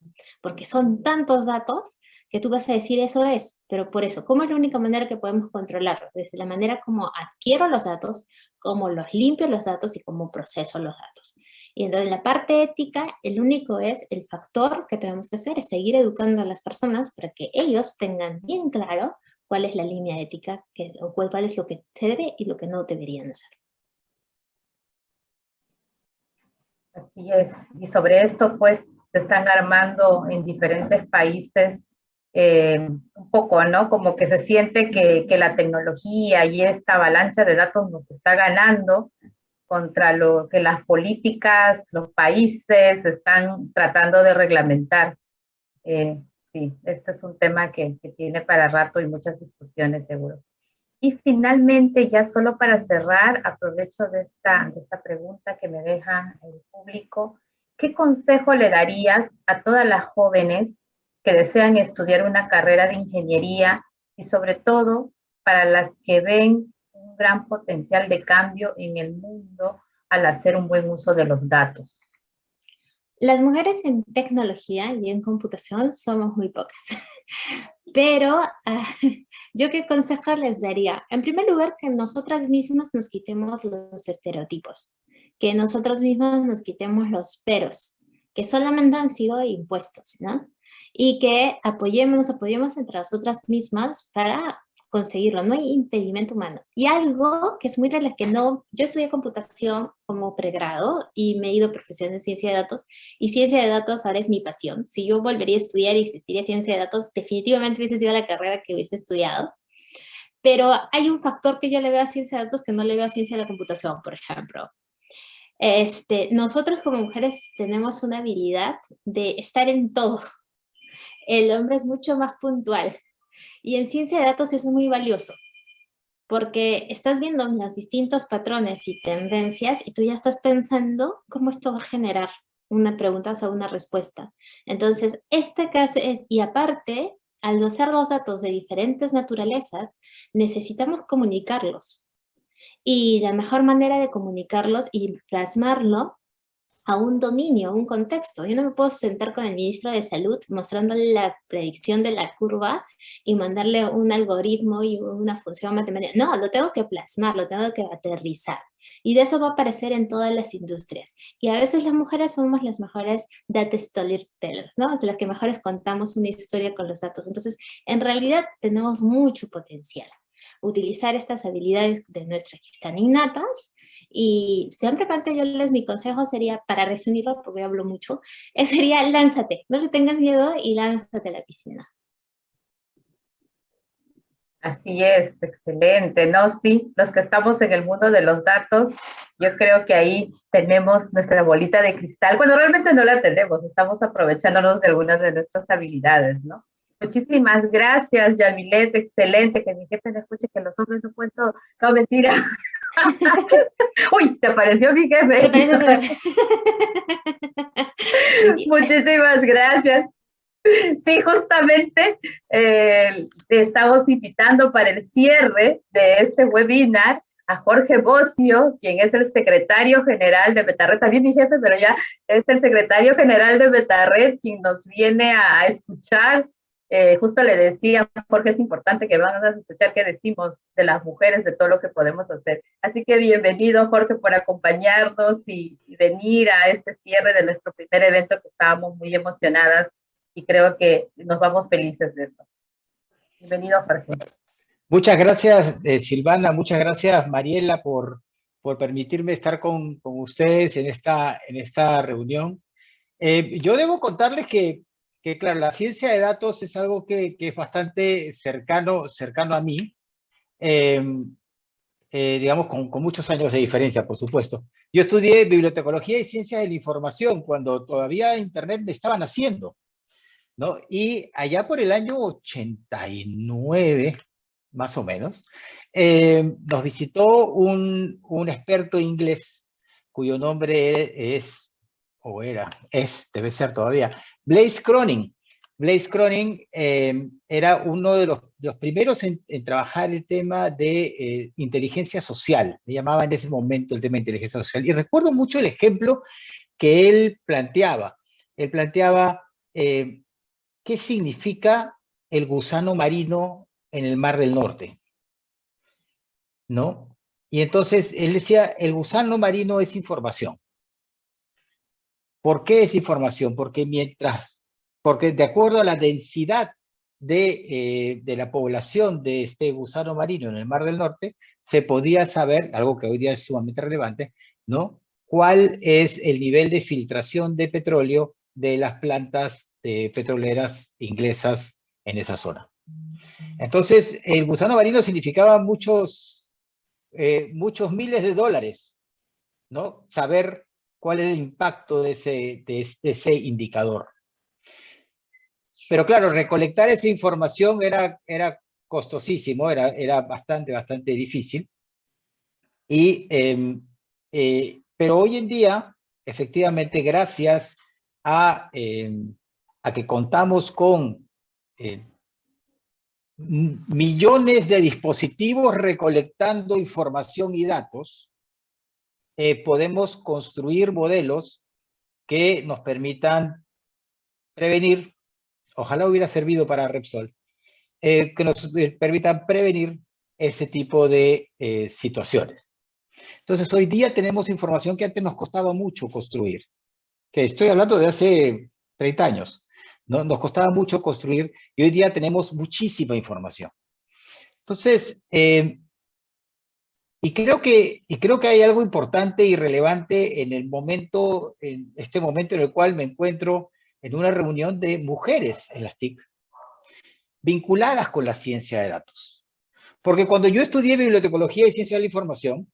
porque son tantos datos que tú vas a decir eso es, pero por eso, ¿cómo es la única manera que podemos controlarlo? Desde la manera como adquiero los datos, cómo los limpio los datos y cómo proceso los datos. Y entonces en la parte ética, el único es el factor que tenemos que hacer, es seguir educando a las personas para que ellos tengan bien claro cuál es la línea ética, o cuál es lo que se debe y lo que no deberían hacer. Así es. Y sobre esto, pues, se están armando en diferentes países un poco, ¿no? Como que se siente que la tecnología y esta avalancha de datos nos está ganando contra lo que las políticas, los países están tratando de reglamentar. Sí, este es un tema que tiene para rato y muchas discusiones, seguro. Y finalmente, ya solo para cerrar, aprovecho de esta pregunta que me deja el público. ¿Qué consejo le darías a todas las jóvenes que desean estudiar una carrera de ingeniería y sobre todo para las que ven un gran potencial de cambio en el mundo al hacer un buen uso de los datos? Las mujeres en tecnología y en computación somos muy pocas. Pero yo qué consejo les daría. En primer lugar, que nosotras mismas nos quitemos los estereotipos, que nosotros mismos nos quitemos los peros, que solamente han sido impuestos, ¿no? Y que nos apoyemos entre nosotras mismas para conseguirlo, no hay impedimento humano. Y algo que es muy real, que no, yo estudié computación como pregrado y me he ido a profesión de ciencia de datos, y ciencia de datos ahora es mi pasión. Si yo volvería a estudiar y existiría ciencia de datos, definitivamente hubiese sido la carrera que hubiese estudiado. Pero hay un factor que yo le veo a ciencia de datos que no le veo a ciencia de la computación, por ejemplo. Nosotros como mujeres tenemos una habilidad de estar en todo. El hombre es mucho más puntual. Y en ciencia de datos eso es muy valioso, porque estás viendo los distintos patrones y tendencias y tú ya estás pensando cómo esto va a generar una pregunta, o sea, una respuesta. Entonces, este caso, y aparte, al usar los datos de diferentes naturalezas, necesitamos comunicarlos. Y la mejor manera de comunicarlos y plasmarlo a un dominio, a un contexto. Yo no me puedo sentar con el ministro de Salud mostrándole la predicción de la curva y mandarle un algoritmo y una función matemática. No, lo tengo que plasmar, lo tengo que aterrizar. Y de eso va a aparecer en todas las industrias. Y a veces las mujeres somos las mejores data storytellers, ¿no? Las que mejores contamos una historia con los datos. Entonces, en realidad tenemos mucho potencial. Utilizar estas habilidades de nuestras que están innatas. Y siempre mi consejo sería, para resumirlo, porque hablo mucho, sería lánzate, no le tengas miedo y lánzate a la piscina. Así es, excelente, ¿no? Sí, los que estamos en el mundo de los datos, yo creo que ahí tenemos nuestra bolita de cristal. Bueno, realmente no la tenemos, estamos aprovechándonos de algunas de nuestras habilidades, ¿no? Muchísimas gracias, Yamilet, excelente, que mi jefe no escuche que los hombres no pueden todo. No, mentira. Uy, se apareció mi jefe. Muchísimas gracias. Sí, justamente te estamos invitando para el cierre de este webinar a Jorge Bocio, quien es el secretario general de Betared, también mi jefe, pero ya es el secretario general de Betared, quien nos viene a escuchar. Justo le decía, Jorge, es importante que van a escuchar qué decimos de las mujeres, de todo lo que podemos hacer. Así que bienvenido, Jorge, por acompañarnos y venir a este cierre de nuestro primer evento, que estábamos muy emocionadas y creo que nos vamos felices de esto. Bienvenido, Jorge. Muchas gracias, Silvana, muchas gracias, Mariela, por permitirme estar con ustedes en esta reunión. Yo debo contarles que que, claro, la ciencia de datos es algo que es bastante cercano a mí, digamos, con muchos años de diferencia, por supuesto. Yo estudié bibliotecología y ciencias de la información cuando todavía Internet estaba naciendo, ¿no? Y allá por el año 89, más o menos, nos visitó un experto inglés cuyo nombre debe ser todavía, Blaise Cronin. Blaise Cronin era uno de los primeros en trabajar el tema de inteligencia social. Le llamaba en ese momento el tema de inteligencia social. Y recuerdo mucho el ejemplo que él planteaba. Él planteaba qué significa el gusano marino en el Mar del Norte, ¿no? Y entonces él decía, el gusano marino es información. ¿Por qué es información? Porque de acuerdo a la densidad de la población de este gusano marino en el Mar del Norte, se podía saber, algo que hoy día es sumamente relevante, ¿no? ¿Cuál es el nivel de filtración de petróleo de las plantas petroleras inglesas en esa zona? Entonces, el gusano marino significaba muchos miles de dólares, ¿no? Saber cuál era el impacto de ese indicador. Pero claro, recolectar esa información era costosísimo, era bastante difícil. Pero hoy en día, efectivamente, gracias a que contamos con millones de dispositivos recolectando información y datos, podemos construir modelos que nos permitan prevenir, ojalá hubiera servido para Repsol, que nos permitan prevenir ese tipo de situaciones. Entonces, hoy día tenemos información que antes nos costaba mucho construir, que estoy hablando de hace 30 años, ¿no? Nos costaba mucho construir y hoy día tenemos muchísima información. Entonces, y creo que hay algo importante y relevante en este momento en el cual me encuentro en una reunión de mujeres en las TIC, vinculadas con la ciencia de datos. Porque cuando yo estudié bibliotecología y ciencia de la información,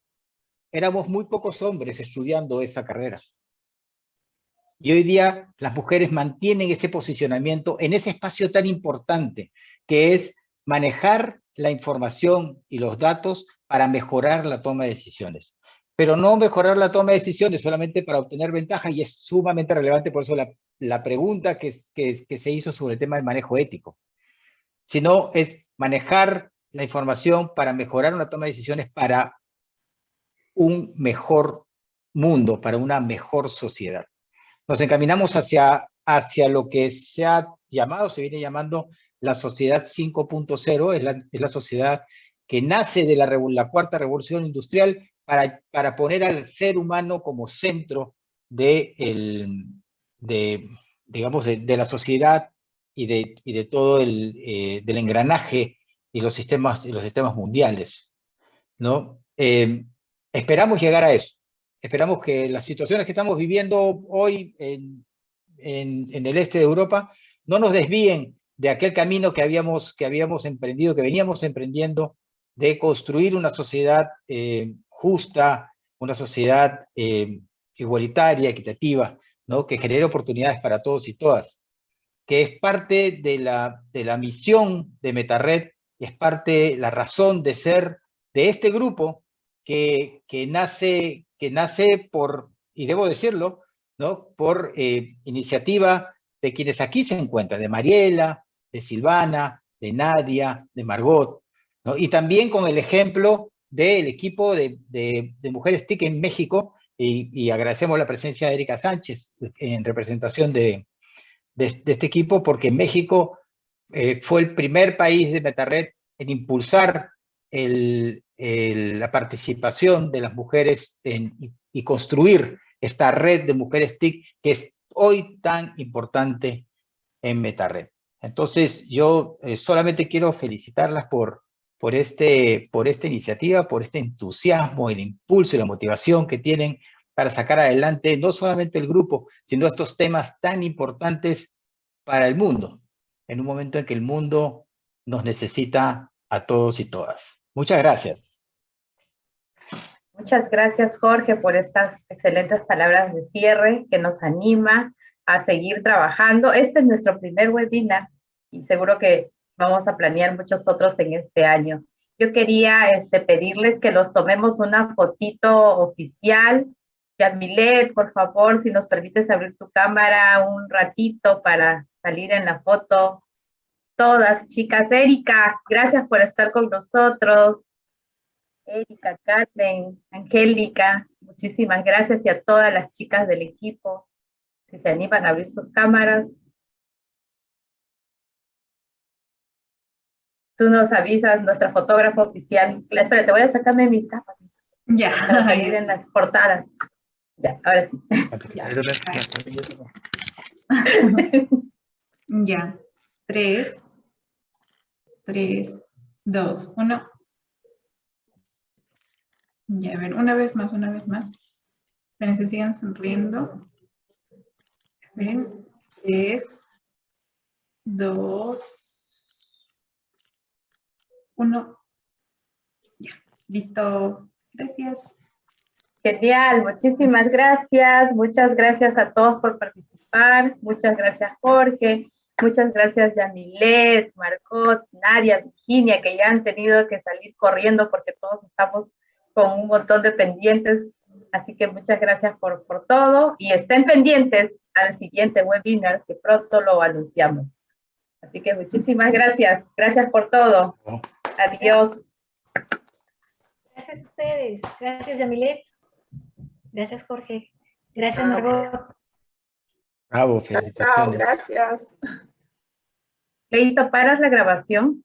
éramos muy pocos hombres estudiando esa carrera. Y hoy día las mujeres mantienen ese posicionamiento en ese espacio tan importante, que es manejar la información y los datos para mejorar la toma de decisiones. Pero no mejorar la toma de decisiones solamente para obtener ventaja, y es sumamente relevante, por eso la pregunta que se hizo sobre el tema del manejo ético, sino es manejar la información para mejorar una toma de decisiones para un mejor mundo, para una mejor sociedad. Nos encaminamos hacia lo que se viene llamando la sociedad 5.0, es la sociedad que nace de la cuarta revolución industrial para poner al ser humano como centro de la sociedad y de todo del engranaje y los sistemas mundiales, ¿no? Esperamos llegar a eso. Esperamos que las situaciones que estamos viviendo hoy en el este de Europa no nos desvíen de aquel camino que habíamos emprendido, que veníamos emprendiendo, de construir una sociedad justa, una sociedad igualitaria, equitativa, ¿no? Que genere oportunidades para todos y todas, que es parte de la misión de Metarred, es parte, la razón de ser de este grupo que nace por, y debo decirlo, ¿no? Por iniciativa de quienes aquí se encuentran, de Mariela, de Silvana, de Nadia, de Margot, ¿no? Y también con el ejemplo del equipo de Mujeres TIC en México, y agradecemos la presencia de Erika Sánchez en representación de este equipo, porque México fue el primer país de Metarred en impulsar la participación de las mujeres y construir esta red de mujeres TIC que es hoy tan importante en Metarred. Entonces, yo solamente quiero felicitarlas por esta iniciativa, por este entusiasmo, el impulso y la motivación que tienen para sacar adelante no solamente el grupo, sino estos temas tan importantes para el mundo, en un momento en que el mundo nos necesita a todos y todas. Muchas gracias. Muchas gracias, Jorge, por estas excelentes palabras de cierre que nos anima a seguir trabajando. Este es nuestro primer webinar y seguro que vamos a planear muchos otros en este año. Yo quería pedirles que los tomemos una fotito oficial. Yamilet, por favor, si nos permites abrir tu cámara un ratito para salir en la foto. Todas, chicas. Erika, gracias por estar con nosotros. Erika, Carmen, Angélica, muchísimas gracias, y a todas las chicas del equipo, si se animan a abrir sus cámaras. Tú nos avisas, nuestra fotógrafa oficial. Espera, te voy a sacarme mis gafas. Ya. Para salir en las portadas. Ya, ahora sí. Ya. 3, 2, 1. Ya, a ver, una vez más, una vez más. Esperen, se sigan sonriendo. A ver, 3, 2, 1. Ya, listo. Gracias. Genial, muchísimas gracias. Muchas gracias a todos por participar. Muchas gracias, Jorge. Muchas gracias, Yamilet, Margot, Nadia, Virginia, que ya han tenido que salir corriendo porque todos estamos con un montón de pendientes. Así que muchas gracias por todo. Y estén pendientes al siguiente webinar, que pronto lo anunciamos. Así que muchísimas gracias. Gracias por todo. Adiós. Gracias a ustedes. Gracias, Yamilet. Gracias, Jorge. Gracias, Margot. Bravo, felicitaciones. Chao, gracias. Leito, ¿paras la grabación?